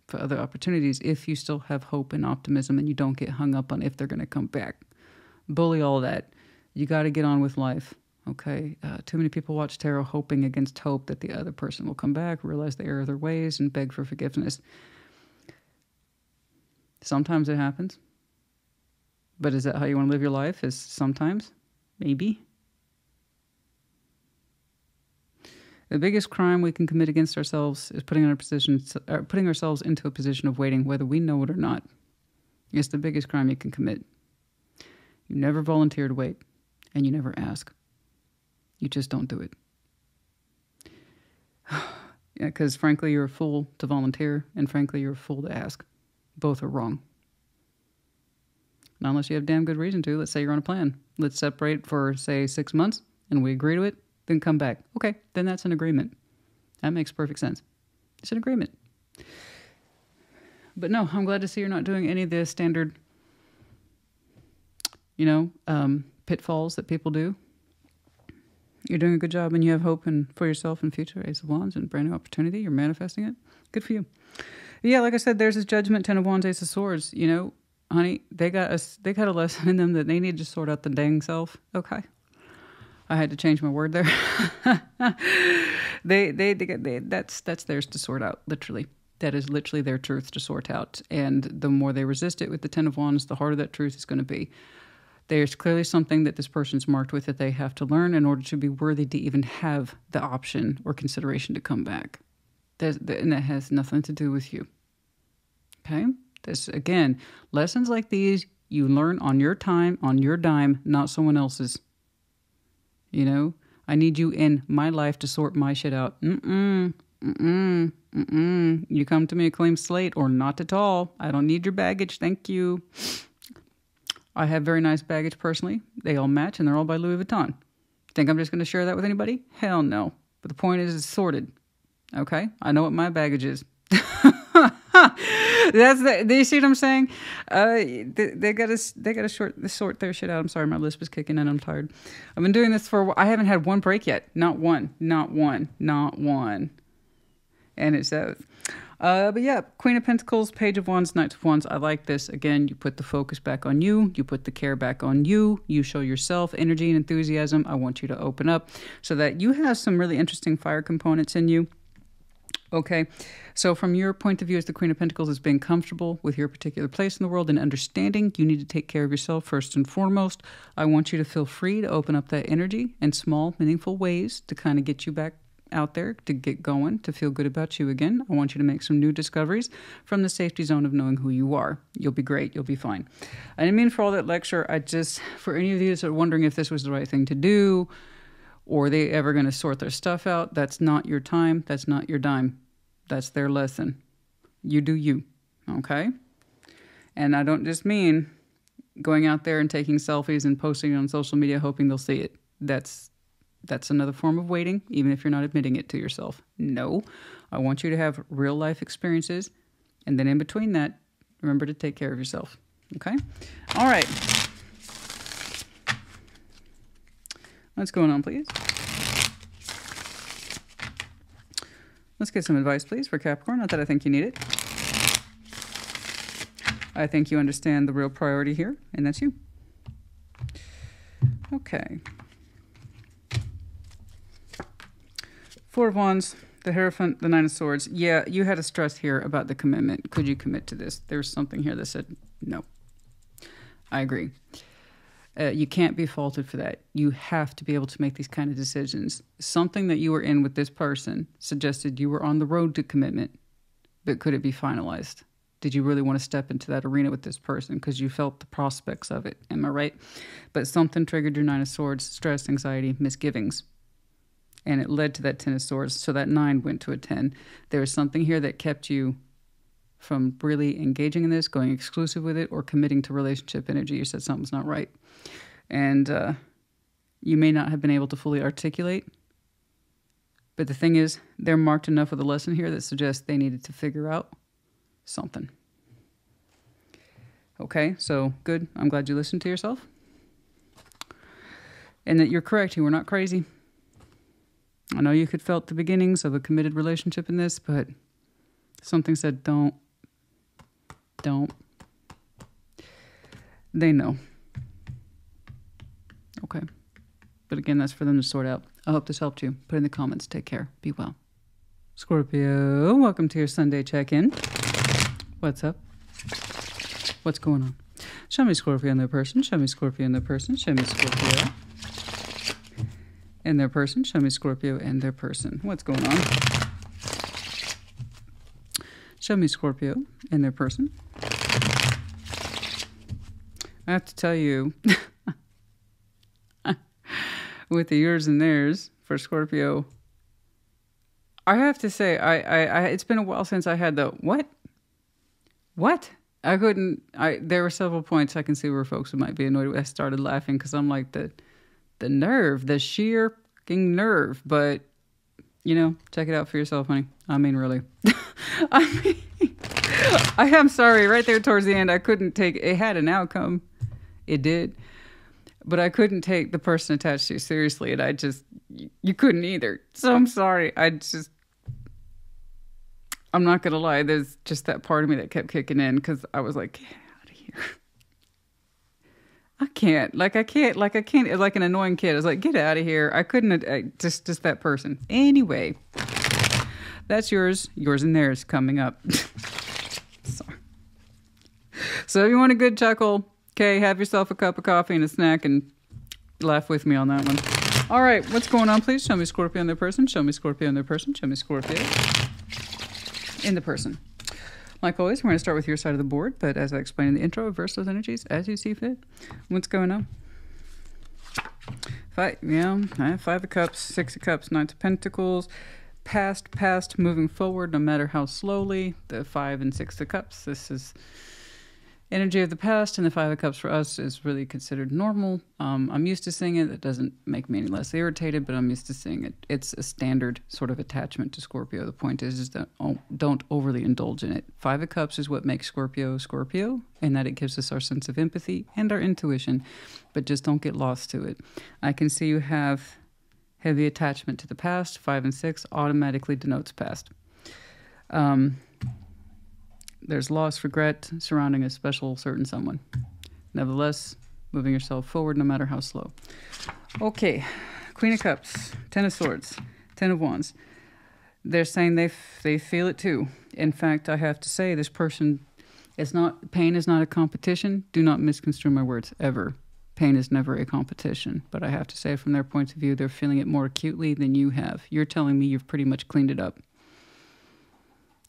for other opportunities if you still have hope and optimism and you don't get hung up on if they're going to come back. Bully all that. You got to get on with life. Okay. Too many people watch tarot hoping against hope that the other person will come back, realize the error of their ways, and beg for forgiveness. Sometimes it happens. But is that how you want to live your life? Is sometimes? Maybe. The biggest crime we can commit against ourselves is putting ourselves into a position of waiting, whether we know it or not. It's the biggest crime you can commit. You never volunteer to wait, and you never ask. You just don't do it. Yeah, because frankly, you're a fool to volunteer, and frankly, you're a fool to ask. Both are wrong. Not unless you have damn good reason to. Let's say you're on a plan. Let's separate for, say, 6 months, and we agree to it, then come back. Okay, then that's an agreement. That makes perfect sense. It's an agreement. But no, I'm glad to see you're not doing any of the standard, pitfalls that people do. You're doing a good job, and you have hope for yourself and future. Ace of Wands and brand new opportunity. You're manifesting it. Good for you. Yeah, like I said, there's this Judgment, Ten of Wands, Ace of Swords. You know, honey, they got a lesson in them that they need to sort out the dang self. Okay. I had to change my word there. That's theirs to sort out, literally. That is literally their truth to sort out. And the more they resist it with the Ten of Wands, the harder that truth is going to be. There's clearly something that this person's marked with that they have to learn in order to be worthy to even have the option or consideration to come back. And that has nothing to do with you. Okay? This, again, lessons like these, you learn on your time, on your dime, not someone else's. You know? I need you in my life to sort my shit out. You come to me a clean slate or not at all. I don't need your baggage. Thank you. I have very nice baggage personally. They all match and they're all by Louis Vuitton. Think I'm just going to share that with anybody? Hell no. But the point is, it's sorted. Okay? I know what my baggage is. Do you see what I'm saying? They gotta sort their shit out. I'm sorry, my lisp is kicking in. I'm tired. I've been doing this I haven't had one break yet. Not one. And it's but yeah, Queen of Pentacles, Page of Wands, Knight of Wands. I like this. Again, you put the focus back on you. You put the care back on you. You show yourself energy and enthusiasm. I want you to open up so that you have some really interesting fire components in you. Okay, so from your point of view as the Queen of Pentacles, is being comfortable with your particular place in the world and understanding you need to take care of yourself first and foremost. I want you to feel free to open up that energy in small, meaningful ways to kind of get you back out there, to get going, to feel good about you again. I want you to make some new discoveries from the safety zone of knowing who you are. You'll be great. You'll be fine. I didn't mean for all that lecture. For any of you that are wondering if this was the right thing to do, or are they ever going to sort their stuff out, that's not your time. That's not your dime. That's their lesson. You do you. Okay? And I don't just mean going out there and taking selfies and posting it on social media hoping they'll see it. That's another form of waiting, even if you're not admitting it to yourself. No. I want you to have real life experiences. And then in between that, remember to take care of yourself. Okay? All right. What's going on, please? Let's get some advice, please, for Capricorn. Not that I think you need it. I think you understand the real priority here, and that's you. Okay. Four of Wands, The Hierophant, the Nine of Swords. Yeah, you had a stress here about the commitment. Could you commit to this? There's something here that said no. I agree. You can't be faulted for that. You have to be able to make these kind of decisions. Something that you were in with this person suggested you were on the road to commitment, but could it be finalized? Did you really want to step into that arena with this person because you felt the prospects of it? Am I right? But something triggered your Nine of Swords, stress, anxiety, misgivings. And it led to that 10 of Swords. So that 9 went to a 10. There was something here that kept you from really engaging in this, going exclusive with it, or committing to relationship energy. You said something's not right. And you may not have been able to fully articulate. But the thing is, they're marked enough with a lesson here that suggests they needed to figure out something. Okay, so good. I'm glad you listened to yourself. And that you're correct. You were not crazy. I know you could felt the beginnings of a committed relationship in this, but something said don't. They know. Okay. But again, that's for them to sort out. I hope this helped you. Put in the comments. Take care. Be well. Scorpio, welcome to your Sunday check-in. What's up? What's going on? Show me Scorpio and their person. Show me Scorpio and their person. Show me Scorpio and their person. Show me Scorpio and their person. What's going on? Show me Scorpio and their person. I have to tell you, with the yours and theirs for Scorpio, I have to say, I it's been a while since I had the what? I couldn't. There were several points I can see where folks might be annoyed with. I started laughing because I'm like the nerve, the sheer fucking nerve. But you know, check it out for yourself, honey. I mean, really. I am sorry. Right there towards the end, I couldn't take. It had an outcome. It did. But I couldn't take the person attached to you seriously, and you couldn't either. So I'm sorry. I'm not going to lie. There's just that part of me that kept kicking in because I was like, get out of here. I can't, like an annoying kid. I was like, get out of here. I couldn't, just that person. Anyway, that's yours and theirs coming up. Sorry. So if you want a good chuckle, okay, have yourself a cup of coffee and a snack and laugh with me on that one. All right, what's going on, please? Show me Scorpio and their person. Show me Scorpio and their person. Show me Scorpio in the person. Like always, we're going to start with your side of the board, but as I explained in the intro, reverse those energies as you see fit. What's going on? Five of Cups, Six of Cups, Knight of Pentacles. Past, moving forward, no matter how slowly. The 5 and 6 of Cups. This is energy of the past, and the 5 of Cups for us is really considered normal. I'm used to seeing it. It doesn't make me any less irritated, but I'm used to seeing it. It's a standard sort of attachment to Scorpio. The point is that don't overly indulge in it. 5 of Cups is what makes Scorpio, and that it gives us our sense of empathy and our intuition, but just don't get lost to it. I can see you have heavy attachment to the past. 5 and 6 automatically denotes past. There's loss, regret surrounding a special certain someone. Nevertheless, moving yourself forward no matter how slow. Okay, Queen of Cups, 10 of Swords, 10 of Wands. They're saying they feel it too. In fact, I have to say this person pain is not a competition. Do not misconstrue my words ever. Pain is never a competition. But I have to say from their point of view, they're feeling it more acutely than you have. You're telling me you've pretty much cleaned it up.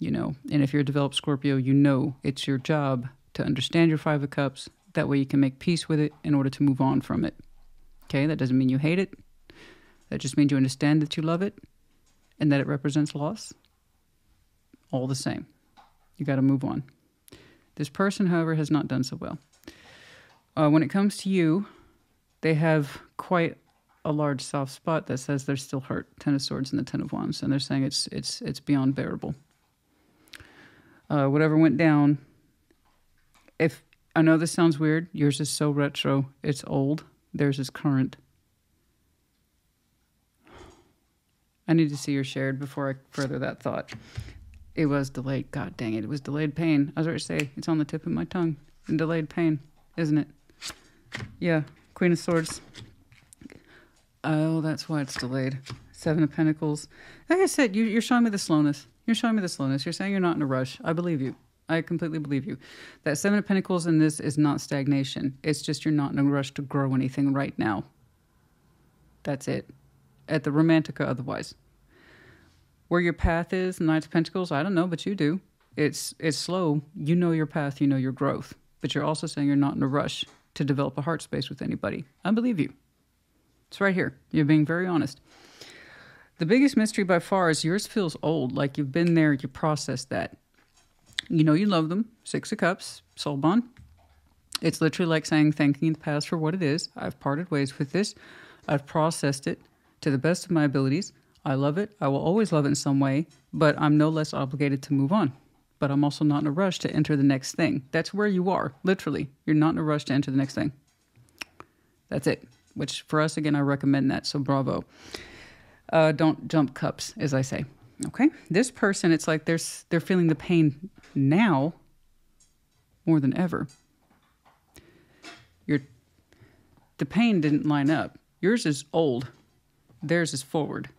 You know, and if you're a developed Scorpio, you know it's your job to understand your 5 of Cups. That way you can make peace with it in order to move on from it. Okay, that doesn't mean you hate it. That just means you understand that you love it and that it represents loss. All the same. You got to move on. This person, however, has not done so well. When it comes to you, they have quite a large soft spot that says they're still hurt. 10 of Swords and the 10 of Wands. And they're saying it's beyond bearable. Whatever went down, if I know this sounds weird, yours is so retro, it's old, theirs is current. I need to see your shared before I further that thought. It was delayed. God dang it. It was delayed pain. I was ready to say, it's on the tip of my tongue. And delayed pain, isn't it? Yeah, Queen of Swords. Oh, that's why it's delayed. Seven of Pentacles. Like I said, you're showing me the slowness. You're showing me the slowness. You're saying you're not in a rush. I believe you. I completely believe you. That Seven of Pentacles in this is not stagnation. It's just you're not in a rush to grow anything right now. That's it. At the romantic or otherwise. Where your path is, Knight of Pentacles, I don't know, but you do. It's slow. You know your path, you know your growth. But you're also saying you're not in a rush to develop a heart space with anybody. I believe you. It's right here. You're being very honest. The biggest mystery by far is yours feels old, like you've been there, you processed that. You know you love them. Six of Cups, soul bond. It's literally like saying, thanking the past for what it is. I've parted ways with this. I've processed it to the best of my abilities. I love it. I will always love it in some way, but I'm no less obligated to move on. But I'm also not in a rush to enter the next thing. That's where you are, literally. You're not in a rush to enter the next thing. That's it. Which for us, again, I recommend that, so bravo. Don't jump cups, as I say. Okay? This person, it's like they're feeling the pain now more than ever. The pain didn't line up. Yours is old. Theirs is forward.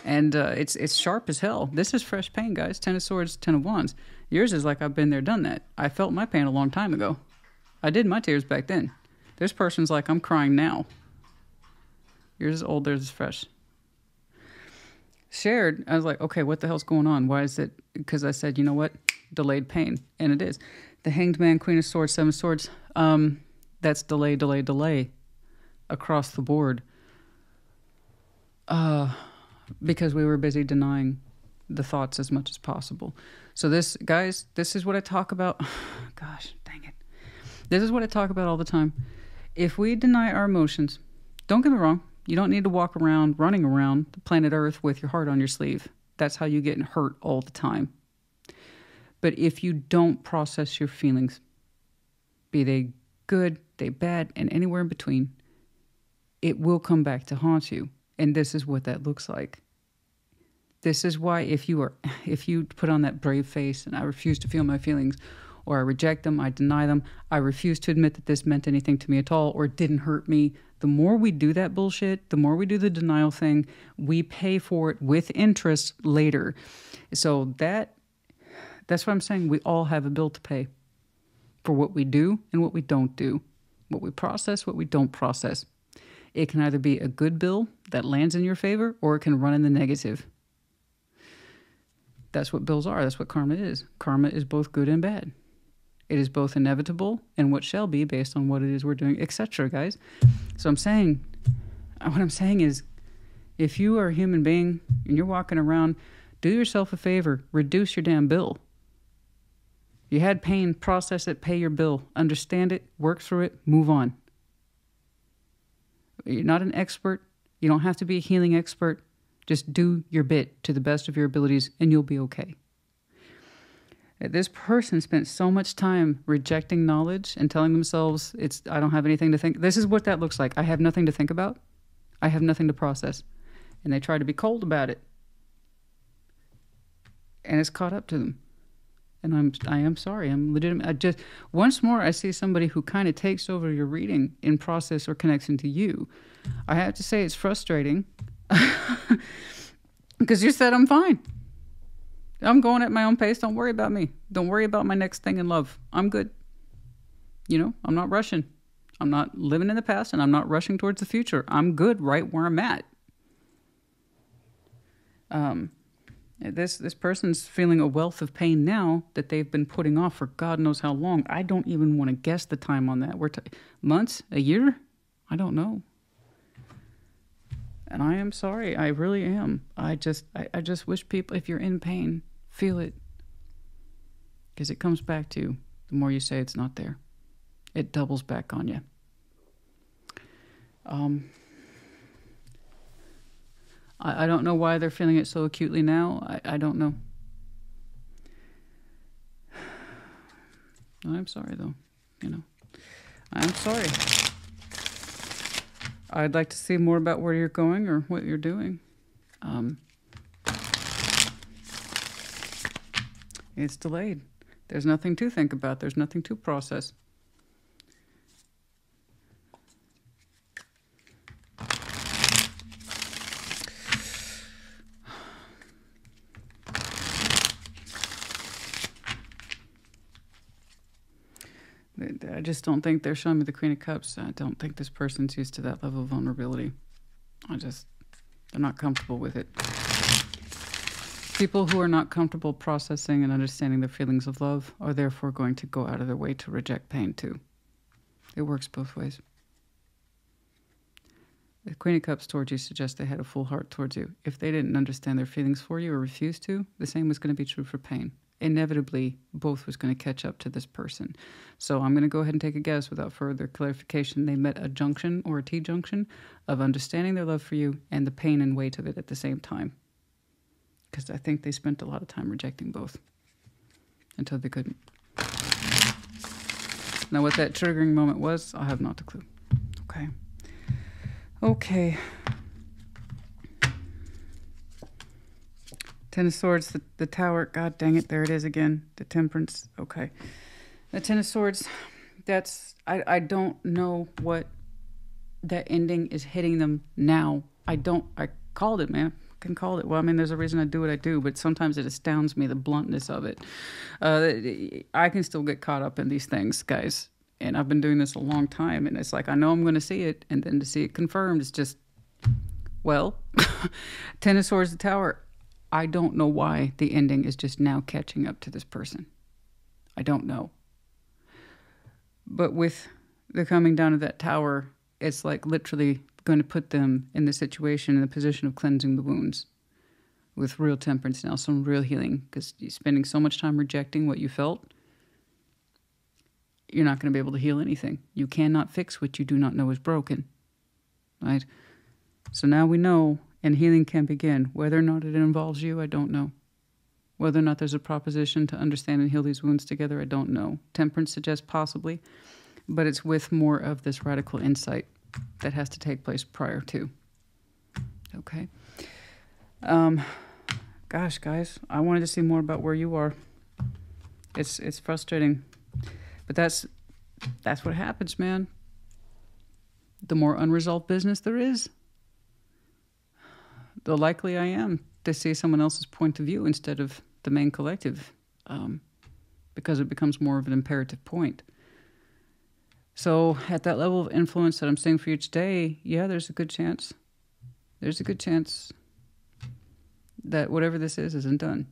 And it's sharp as hell. This is fresh pain, guys. 10 of Swords, 10 of Wands. Yours is like I've been there, done that. I felt my pain a long time ago. I did my tears back then. This person's like, I'm crying now. Yours is old, theirs is fresh. Shared, I was like, okay, what the hell's going on? Why is it? Because I said, you know what? Delayed pain. And it is. The Hanged Man, Queen of Swords, Seven of Swords. That's delay, delay, delay across the board. Because we were busy denying the thoughts as much as possible. So this, guys, this is what I talk about. Gosh, dang it. This is what I talk about all the time. If we deny our emotions, don't get me wrong, you don't need to walk around, running around the planet Earth with your heart on your sleeve. That's how you get hurt all the time. But if you don't process your feelings, be they good, they bad, and anywhere in between, it will come back to haunt you. And this is what that looks like. This is why if you put on that brave face and I refuse to feel my feelings, or I reject them, I deny them, I refuse to admit that this meant anything to me at all or it didn't hurt me, the more we do that bullshit, the more we do the denial thing, we pay for it with interest later. So that's what I'm saying. We all have a bill to pay for what we do and what we don't do, what we process, what we don't process. It can either be a good bill that lands in your favor or it can run in the negative. That's what bills are. That's what karma is. Karma is both good and bad. It is both inevitable and what shall be based on what it is we're doing, etc., guys. So what I'm saying is, if you are a human being and you're walking around, do yourself a favor, reduce your damn bill. You had pain, process it, pay your bill, understand it, work through it, move on. You're not an expert. You don't have to be a healing expert. Just do your bit to the best of your abilities and you'll be okay. This person spent so much time rejecting knowledge and telling themselves, I don't have anything to think. This is what that looks like. I have nothing to think about. I have nothing to process. And they try to be cold about it. And it's caught up to them. And I am sorry. I'm legitimate. Once more, I see somebody who kind of takes over your reading in process or connection to you. I have to say it's frustrating. Because you said I'm fine. I'm going at my own pace. Don't worry about me. Don't worry about my next thing in love. I'm good. I'm not rushing. I'm not living in the past and I'm not rushing towards the future. I'm good right where I'm at. This person's feeling a wealth of pain now that they've been putting off for God knows how long. I don't even want to guess the time on that. Months? A year? I don't know. And I am sorry. I really am. I just wish people, if you're in pain, feel it. Because it comes back to you. The more you say it's not there, it doubles back on you. I don't know why they're feeling it so acutely now. I don't know. I'm sorry, though. I'm sorry. I'd like to see more about where you're going or what you're doing. It's delayed. There's nothing to think about. There's nothing to process. I just don't think they're showing me the Queen of Cups. I don't think this person's used to that level of vulnerability. They're not comfortable with it. People who are not comfortable processing and understanding their feelings of love are therefore going to go out of their way to reject pain too. It works both ways. The Queen of Cups towards you suggests they had a full heart towards you. If they didn't understand their feelings for you or refused to, the same was going to be true for pain. Inevitably, both was going to catch up to this person. So I'm going to go ahead and take a guess without further clarification. They met a junction or a T-junction of understanding their love for you and the pain and weight of it at the same time. Because I think they spent a lot of time rejecting both until they couldn't. Now what that triggering moment was, I have not a clue. Okay. Okay. Ten of Swords, the Tower. God dang it, there it is again. The Temperance. Okay. The Ten of Swords, I don't know what that ending is hitting them now. I called it, man. I can call it. Well, I mean, there's a reason I do what I do, but sometimes it astounds me, the bluntness of it. I can still get caught up in these things, guys. And I've been doing this a long time, and it's like, I know I'm going to see it, and then to see it confirmed, it's just, well, Ten of Swords, the Tower. I don't know why the ending is just now catching up to this person. I don't know. But with the coming down of that tower, it's like literally going to put them in the situation, in the position of cleansing the wounds with real temperance now, some real healing, because you're spending so much time rejecting what you felt, you're not going to be able to heal anything. You cannot fix what you do not know is broken, right? So now we know, and healing can begin. Whether or not it involves you, I don't know. Whether or not there's a proposition to understand and heal these wounds together, I don't know. Temperance suggests possibly, but it's with more of this radical insight that has to take place prior to. Okay. Gosh, guys, I wanted to see more about where you are. It's frustrating, but that's what happens, man. The more unresolved business there is, the likely I am to see someone else's point of view instead of the main collective, because it becomes more of an imperative point. So at that level of influence that I'm seeing for you today, yeah, there's a good chance. There's a good chance that whatever this is isn't done.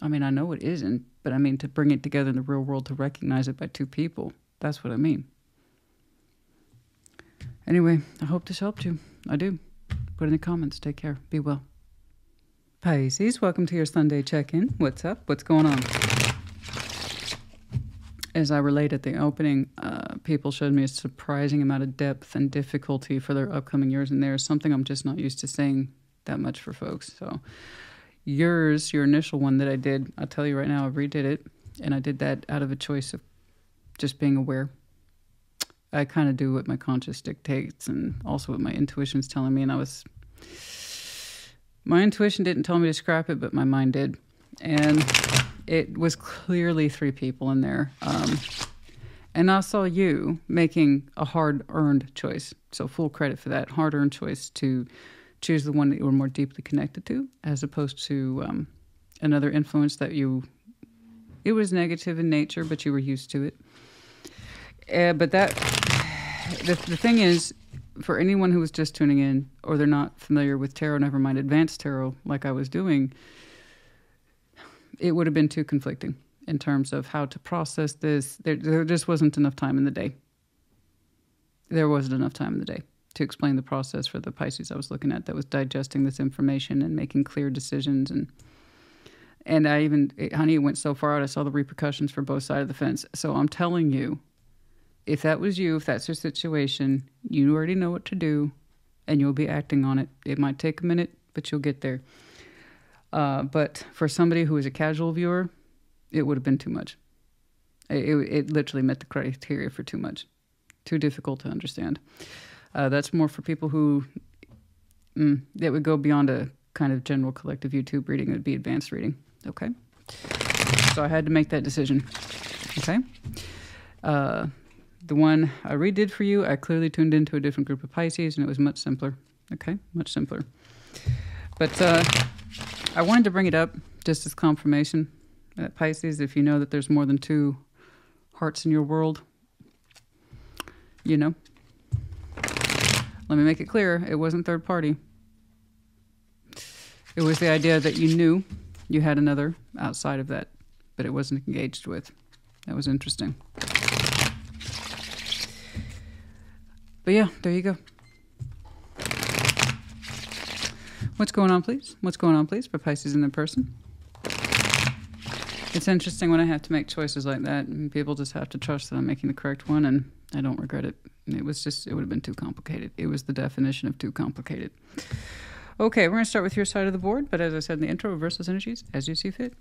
I mean, I know it isn't, but I mean to bring it together in the real world, to recognize it by two people. That's what I mean. Anyway, I hope this helped you. I do. Put in the comments. Take care. Be well. Pisces, welcome to your Sunday check-in. What's up? What's going on? As I relayed at the opening, people showed me a surprising amount of depth and difficulty for their upcoming years, and there's something I'm just not used to saying that much for folks. So yours, your initial one that I did, I'll tell you right now, I redid it, and I did that out of a choice of just being aware. I kind of do what my conscious dictates and also what my intuition's telling me, and my intuition didn't tell me to scrap it, but my mind did. And it was clearly three people in there. And I saw you making a hard-earned choice. So full credit for that. Hard-earned choice to choose the one that you were more deeply connected to, as opposed to another influence that it was negative in nature, but you were used to it. But the thing is, for anyone who was just tuning in, or they're not familiar with tarot, never mind advanced tarot like I was doing, it would have been too conflicting in terms of how to process this. There just wasn't enough time in the day. There wasn't enough time in the day to explain the process for the Pisces I was looking at that was digesting this information and making clear decisions. And it went so far out, I saw the repercussions for both sides of the fence. So I'm telling you, if that was you, if that's your situation, you already know what to do and you'll be acting on it. It might take a minute, but you'll get there. But for somebody who is a casual viewer, it would have been too much. It literally met the criteria for too much. Too difficult to understand. That's more for people who, that would go beyond a kind of general collective YouTube reading. It would be advanced reading. Okay. So I had to make that decision. Okay. The one I redid for you, I clearly tuned into a different group of Pisces, and it was much simpler. Okay. Much simpler. But, I wanted to bring it up just as confirmation that Pisces, if you know that there's more than two hearts in your world. You know? Let me make it clear. It wasn't third party. It was the idea that you knew you had another outside of that, but it wasn't engaged with. That was interesting. But yeah, there you go. What's going on, please? What's going on, please, for Pisces in their person? It's interesting when I have to make choices like that, and people just have to trust that I'm making the correct one, and I don't regret it. It would have been too complicated. It was the definition of too complicated. Okay, we're going to start with your side of the board, but as I said in the intro, reverse those energies as you see fit.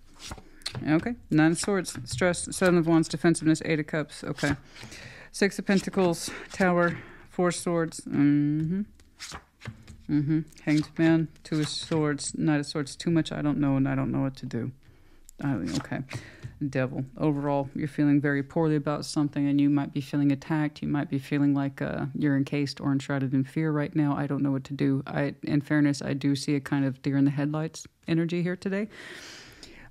Okay, 9 of Swords, stress, 7 of Wands, defensiveness, 8 of Cups. Okay, 6 of Pentacles, Tower, 4 of Swords. Hanged Man, 2 of Swords, Knight of Swords. Too much I don't know, and I don't know what to do. Okay. Devil. Overall, you're feeling very poorly about something, and you might be feeling attacked. You might be feeling like you're encased or enshrouded in fear right now. I don't know what to do. In fairness, I do see a kind of deer in the headlights energy here today.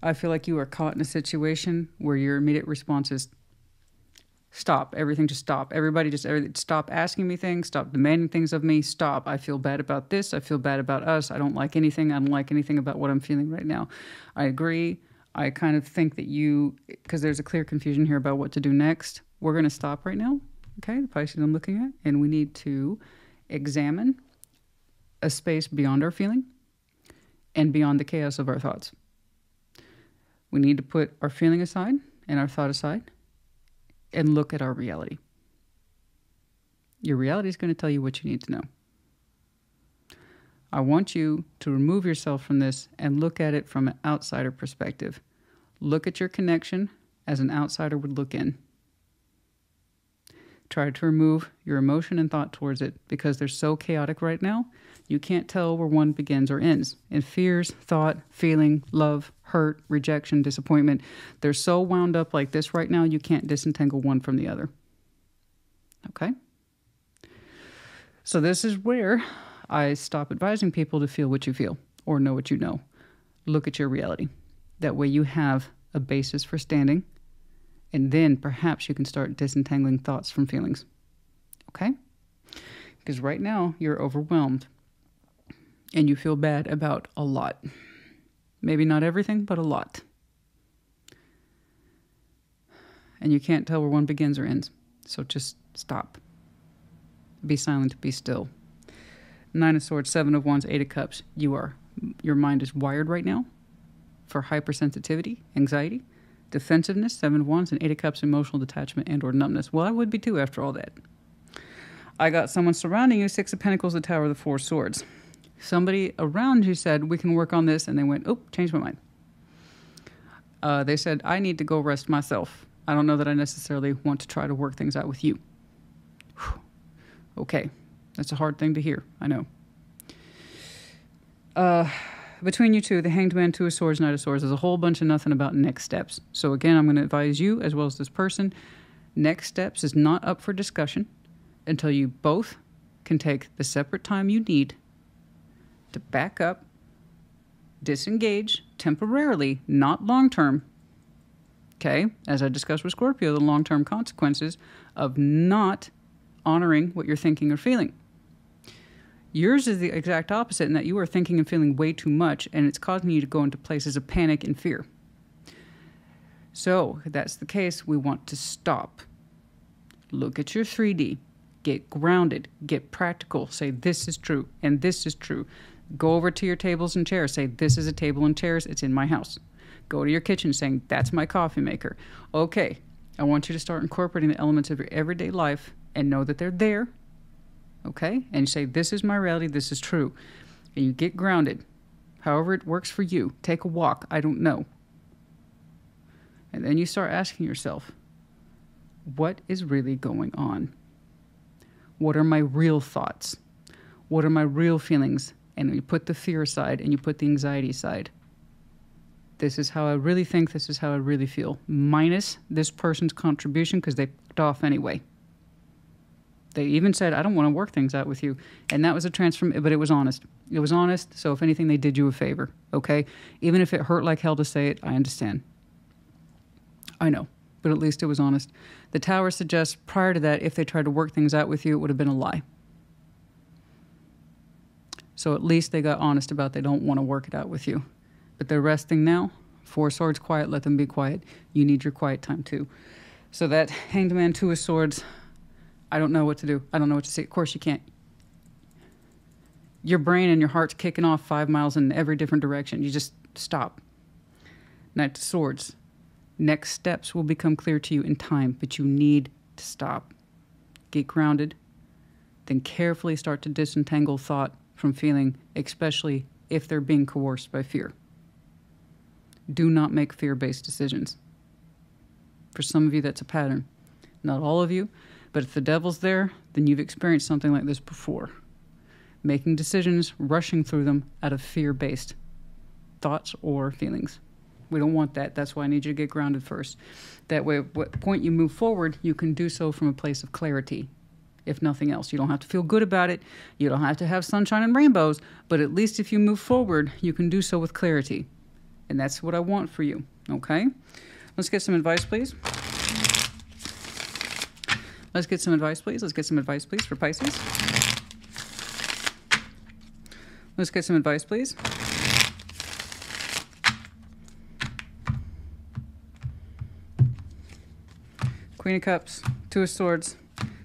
I feel like you are caught in a situation where your immediate response is stop. Everything, just stop. Everybody, stop asking me things. Stop demanding things of me. Stop. I feel bad about this. I feel bad about us. I don't like anything. I don't like anything about what I'm feeling right now. I agree. I kind of think that because there's a clear confusion here about what to do next. We're going to stop right now, okay, the Pisces I'm looking at, and we need to examine a space beyond our feeling and beyond the chaos of our thoughts. We need to put our feeling aside and our thought aside and look at our reality. Your reality is going to tell you what you need to know. I want you to remove yourself from this and look at it from an outsider perspective. Look at your connection as an outsider would look in. Try to remove your emotion and thought towards it because they're so chaotic right now, you can't tell where one begins or ends. And fears, thought, feeling, love, hurt, rejection, disappointment, they're so wound up like this right now, you can't disentangle one from the other. Okay? So this is where I stop advising people to feel what you feel or know what you know. Look at your reality. That way you have a basis for standing, and then perhaps you can start disentangling thoughts from feelings. Okay? Because right now you're overwhelmed and you feel bad about a lot. Maybe not everything, but a lot. And you can't tell where one begins or ends. So just stop. Be silent, be still. 9 of Swords, 7 of Wands, 8 of Cups. Your mind is wired right now for hypersensitivity, anxiety, defensiveness, 7 of Wands, and 8 of Cups, emotional detachment and or numbness. Well, I would be too after all that. I got someone surrounding you, 6 of Pentacles, the Tower, the 4 of Swords. Somebody around you said, we can work on this, and they went, oh, changed my mind. They said, I need to go rest myself. I don't know that I necessarily want to try to work things out with you. Whew. Okay. That's a hard thing to hear, I know. Between you two, the Hanged Man, 2 of Swords, Knight of Swords, there's a whole bunch of nothing about next steps. So again, I'm going to advise you, as well as this person, next steps is not up for discussion until you both can take the separate time you need to back up, disengage temporarily, not long-term. Okay? As I discussed with Scorpio, the long-term consequences of not honoring what you're thinking or feeling. Yours is the exact opposite in that you are thinking and feeling way too much, and it's causing you to go into places of panic and fear. So, if that's the case, we want to stop. Look at your 3D. Get grounded. Get practical. Say, this is true, and this is true. Go over to your tables and chairs. Say, this is a table and chairs. It's in my house. Go to your kitchen saying, that's my coffee maker. Okay, I want you to start incorporating the elements of your everyday life and know that they're there. Okay? And you say, this is my reality, this is true. And you get grounded. However it works for you. Take a walk. I don't know. And then you start asking yourself, what is really going on? What are my real thoughts? What are my real feelings? And you put the fear aside and you put the anxiety aside. This is how I really think, this is how I really feel. Minus this person's contribution because they fucked off anyway. They even said, I don't want to work things out with you. And that was a transform, but it was honest. It was honest, so if anything, they did you a favor, okay? Even if it hurt like hell to say it, I understand. I know. but at least it was honest. The Tower suggests prior to that, if they tried to work things out with you, it would have been a lie. So at least they got honest about they don't want to work it out with you. But they're resting now. 4 Swords, quiet, let them be quiet. You need your quiet time too. So that Hanged Man, 2 of Swords, I don't know what to do. I don't know what to say. Of course you can't. Your brain and your heart's kicking off 5 miles in every different direction. You just stop. Knight of Swords. Next steps will become clear to you in time, but you need to stop. Get grounded. Then carefully start to disentangle thought from feeling, especially if they're being coerced by fear. Do not make fear-based decisions. For some of you, that's a pattern. Not all of you, but if the devil's there, then you've experienced something like this before. Making decisions, rushing through them out of fear-based thoughts or feelings. We don't want that. That's why I need you to get grounded first. That way, at what point you move forward, you can do so from a place of clarity. If nothing else, you don't have to feel good about it. You don't have to have sunshine and rainbows, but at least if you move forward, you can do so with clarity. And that's what I want for you, okay? Let's get some advice, please. Let's get some advice, please. Let's get some advice, please, for Pisces. Let's get some advice, please. Queen of Cups, 2 of Swords,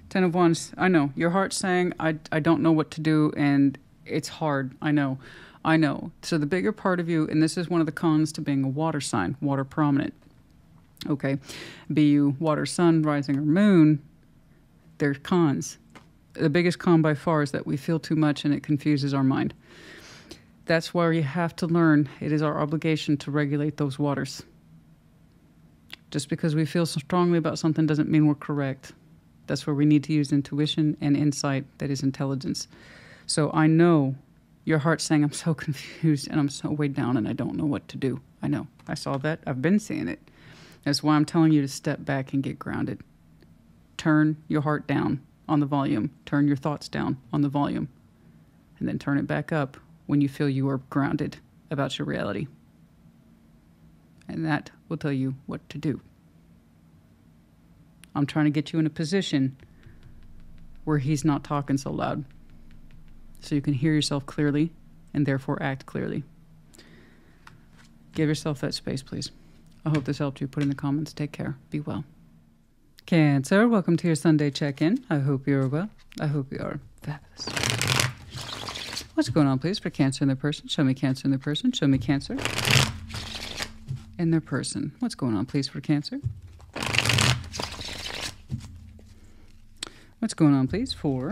10 of Wands. I know. Your heart's saying, I don't know what to do, and it's hard. I know. I know. So the bigger part of you, and this is one of the cons to being a water sign, water prominent. Okay. Be you water, sun, rising, or moon, they're cons. The biggest con by far is that we feel too much and it confuses our mind. That's why you have to learn. It is our obligation to regulate those waters. Just because we feel so strongly about something doesn't mean we're correct. That's where we need to use intuition and insight, that is intelligence. So I know your heart's saying, I'm so confused and I'm so weighed down and I don't know what to do. I know. I saw that. I've been seeing it. That's why I'm telling you to step back and get grounded. Turn your heart down on the volume. Turn your thoughts down on the volume. And then turn it back up when you feel you are grounded about your reality. And that will tell you what to do. I'm trying to get you in a position where he's not talking so loud, so you can hear yourself clearly and therefore act clearly. Give yourself that space, please. I hope this helped you. Put in the comments. Take care. Be well. Cancer, welcome to your Sunday check-in. I hope you're well. I hope you are fabulous. What's going on, please, for Cancer in their person? Show me Cancer in their person. Show me Cancer in their person. What's going on, please, for Cancer? What's going on, please, for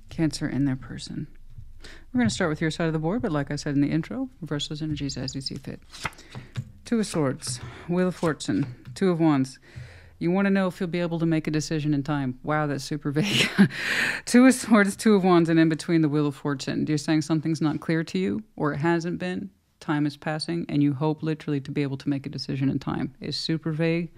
Cancer in their person? We're going to start with your side of the board, but like I said in the intro, reverse those energies as you see fit. 2 of Swords, Wheel of Fortune, 2 of Wands. You want to know if you'll be able to make a decision in time. Wow, that's super vague. 2 of Swords, 2 of Wands, and in between the Wheel of Fortune. You're saying something's not clear to you, or it hasn't been. Time is passing, and you hope literally to be able to make a decision in time. It's super vague.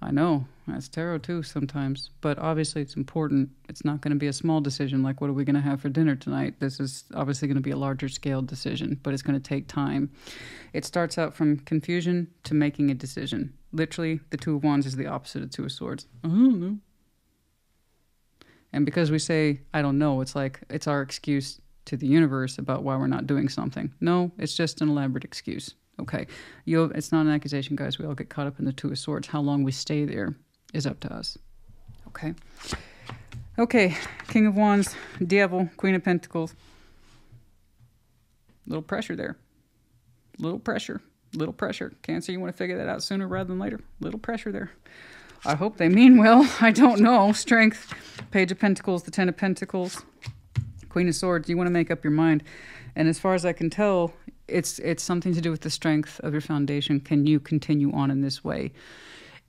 I know, that's tarot too sometimes, but obviously it's important. It's not going to be a small decision like what are we going to have for dinner tonight. This is obviously going to be a larger scale decision, but it's going to take time. It starts out from confusion to making a decision. Literally, the 2 of Wands is the opposite of 2 of Swords. I don't know. And because we say, I don't know, it's like it's our excuse to the universe about why we're not doing something. No, it's just an elaborate excuse. Okay, it's not an accusation, guys. We all get caught up in the 2 of Swords. How long we stay there is up to us. Okay. Okay, King of Wands, Devil, Queen of Pentacles. Little pressure there. Little pressure. Little pressure. Cancer, you want to figure that out sooner rather than later. Little pressure there. I hope they mean well. I don't know. Strength, Page of Pentacles, the 10 of Pentacles, Queen of Swords. You want to make up your mind. And as far as I can tell, it's something to do with the strength of your foundation. Can you continue on in this way?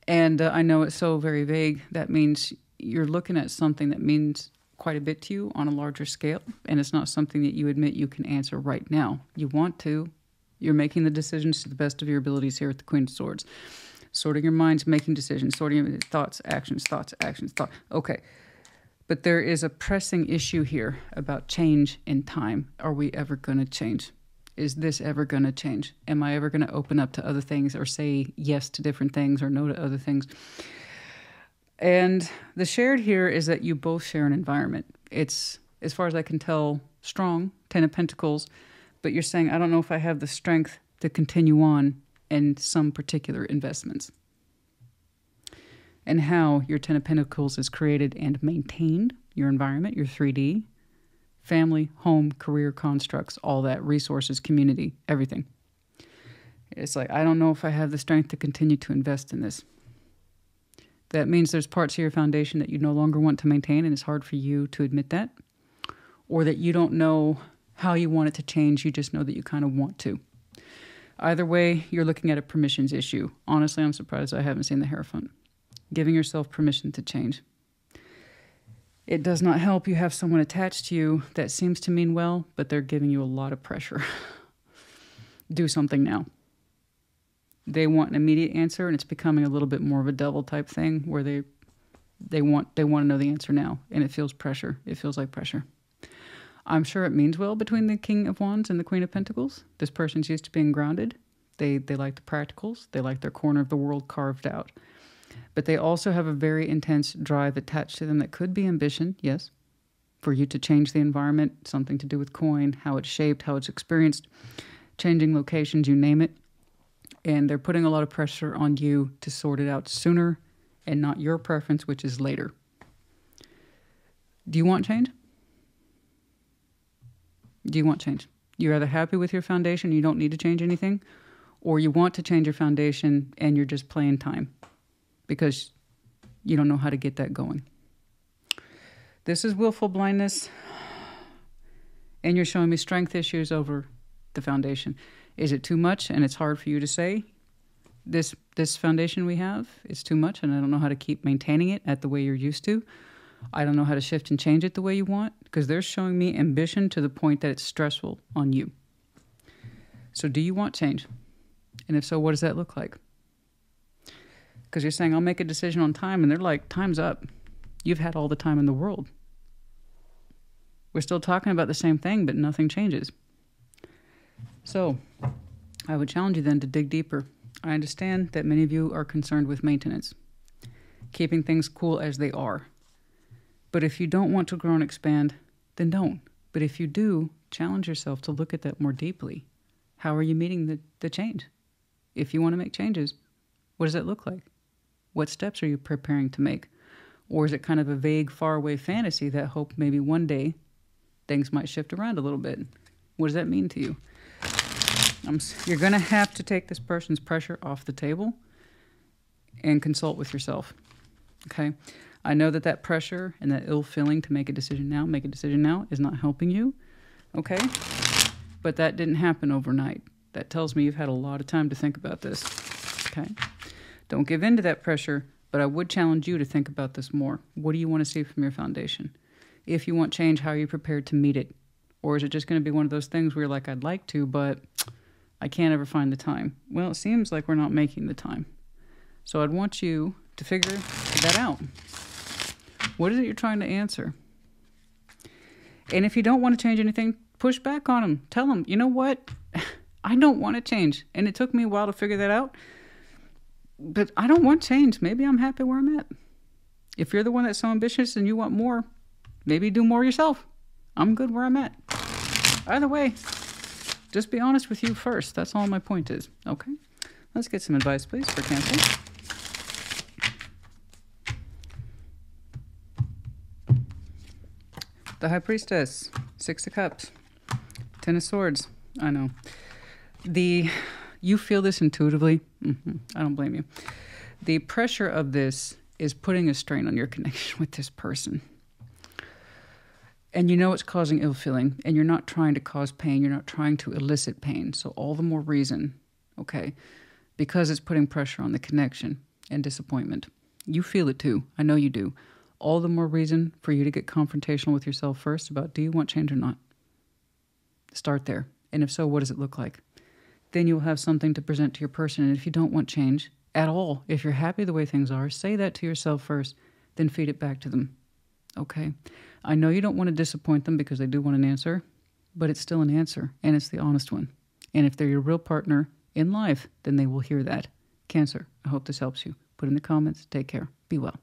And I know it's so very vague. That means you're looking at something that means quite a bit to you on a larger scale. And it's not something that you admit you can answer right now. You want to. You're making the decisions to the best of your abilities here at the Queen of Swords. Sorting your minds, making decisions, sorting your thoughts, actions, thoughts, actions, thoughts. Okay. But there is a pressing issue here about change in time. Are we ever going to change? Is this ever going to change? Am I ever going to open up to other things or say yes to different things or no to other things? And the shared here is that you both share an environment. It's, as far as I can tell, strong, 10 of Pentacles, but you're saying, I don't know if I have the strength to continue on in some particular investments. And how your 10 of Pentacles is created and maintained, your environment, your 3D, family, home, career constructs, all that, resources, community, everything. It's like, I don't know if I have the strength to continue to invest in this. That means there's parts of your foundation that you no longer want to maintain, and it's hard for you to admit that. Or that you don't know how you want it to change, you just know that you kind of want to. Either way, you're looking at a permissions issue. Honestly, I'm surprised I haven't seen the Hierophant. Giving yourself permission to change. It does not help you have someone attached to you that seems to mean well, but they're giving you a lot of pressure. Do something now. They want an immediate answer, and it's becoming a little bit more of a devil type thing where they want to know the answer now, and it feels pressure. It feels like pressure. I'm sure it means well between the King of Wands and the Queen of Pentacles. This person's used to being grounded. They like the practicals. They like their corner of the world carved out. But they also have a very intense drive attached to them that could be ambition, yes, for you to change the environment, something to do with coin, how it's shaped, how it's experienced, changing locations, you name it. And they're putting a lot of pressure on you to sort it out sooner and not your preference, which is later. Do you want change? Do you want change? You're either happy with your foundation, you don't need to change anything, or you want to change your foundation and you're just playing time because you don't know how to get that going. This is willful blindness, and you're showing me strength issues over the foundation. Is it too much and it's hard for you to say, this foundation we have is too much and I don't know how to keep maintaining it at the way you're used to? I don't know how to shift and change it the way you want, because they're showing me ambition to the point that it's stressful on you. So do you want change? And if so, what does that look like? Because you're saying, I'll make a decision on time, and they're like, time's up. You've had all the time in the world. We're still talking about the same thing, but nothing changes. So I would challenge you then to dig deeper. I understand that many of you are concerned with maintenance, keeping things cool as they are. But if you don't want to grow and expand, then don't. But if you do, challenge yourself to look at that more deeply. How are you meeting the change? If you want to make changes, what does that look like? What steps are you preparing to make? Or is it kind of a vague, faraway fantasy that hope maybe one day things might shift around a little bit? What does that mean to you? You're going to have to take this person's pressure off the table and consult with yourself. Okay? I know that pressure and that ill feeling to make a decision now is not helping you. Okay? But that didn't happen overnight. That tells me you've had a lot of time to think about this. Okay? Don't give in to that pressure, but I would challenge you to think about this more. What do you want to see from your foundation? If you want change, how are you prepared to meet it? Or is it just going to be one of those things where you're like, I'd like to, but I can't ever find the time? Well, it seems like we're not making the time. So I'd want you to figure that out. What is it you're trying to answer? And if you don't want to change anything, push back on them. Tell them, you know what? I don't want to change. And it took me a while to figure that out. But I don't want change. Maybe I'm happy where I'm at. If you're the one that's so ambitious and you want more, maybe do more yourself. I'm good where I'm at. Either way, just be honest with you first. That's all my point is. Okay? Let's get some advice, please, for Cancer. The High Priestess, 6 of Cups, 10 of Swords. I know. You feel this intuitively. I don't blame you. The pressure of this is putting a strain on your connection with this person. And you know it's causing ill feeling, and you're not trying to cause pain. You're not trying to elicit pain. So all the more reason, okay, because it's putting pressure on the connection and disappointment. You feel it too. I know you do. All the more reason for you to get confrontational with yourself first about, do you want change or not? Start there. And if so, what does it look like? Then you'll have something to present to your person. And if you don't want change at all, if you're happy the way things are, say that to yourself first, then feed it back to them. Okay? I know you don't want to disappoint them because they do want an answer, but it's still an answer, and it's the honest one. And if they're your real partner in life, then they will hear that. Cancer, I hope this helps you. Put in the comments. Take care. Be well.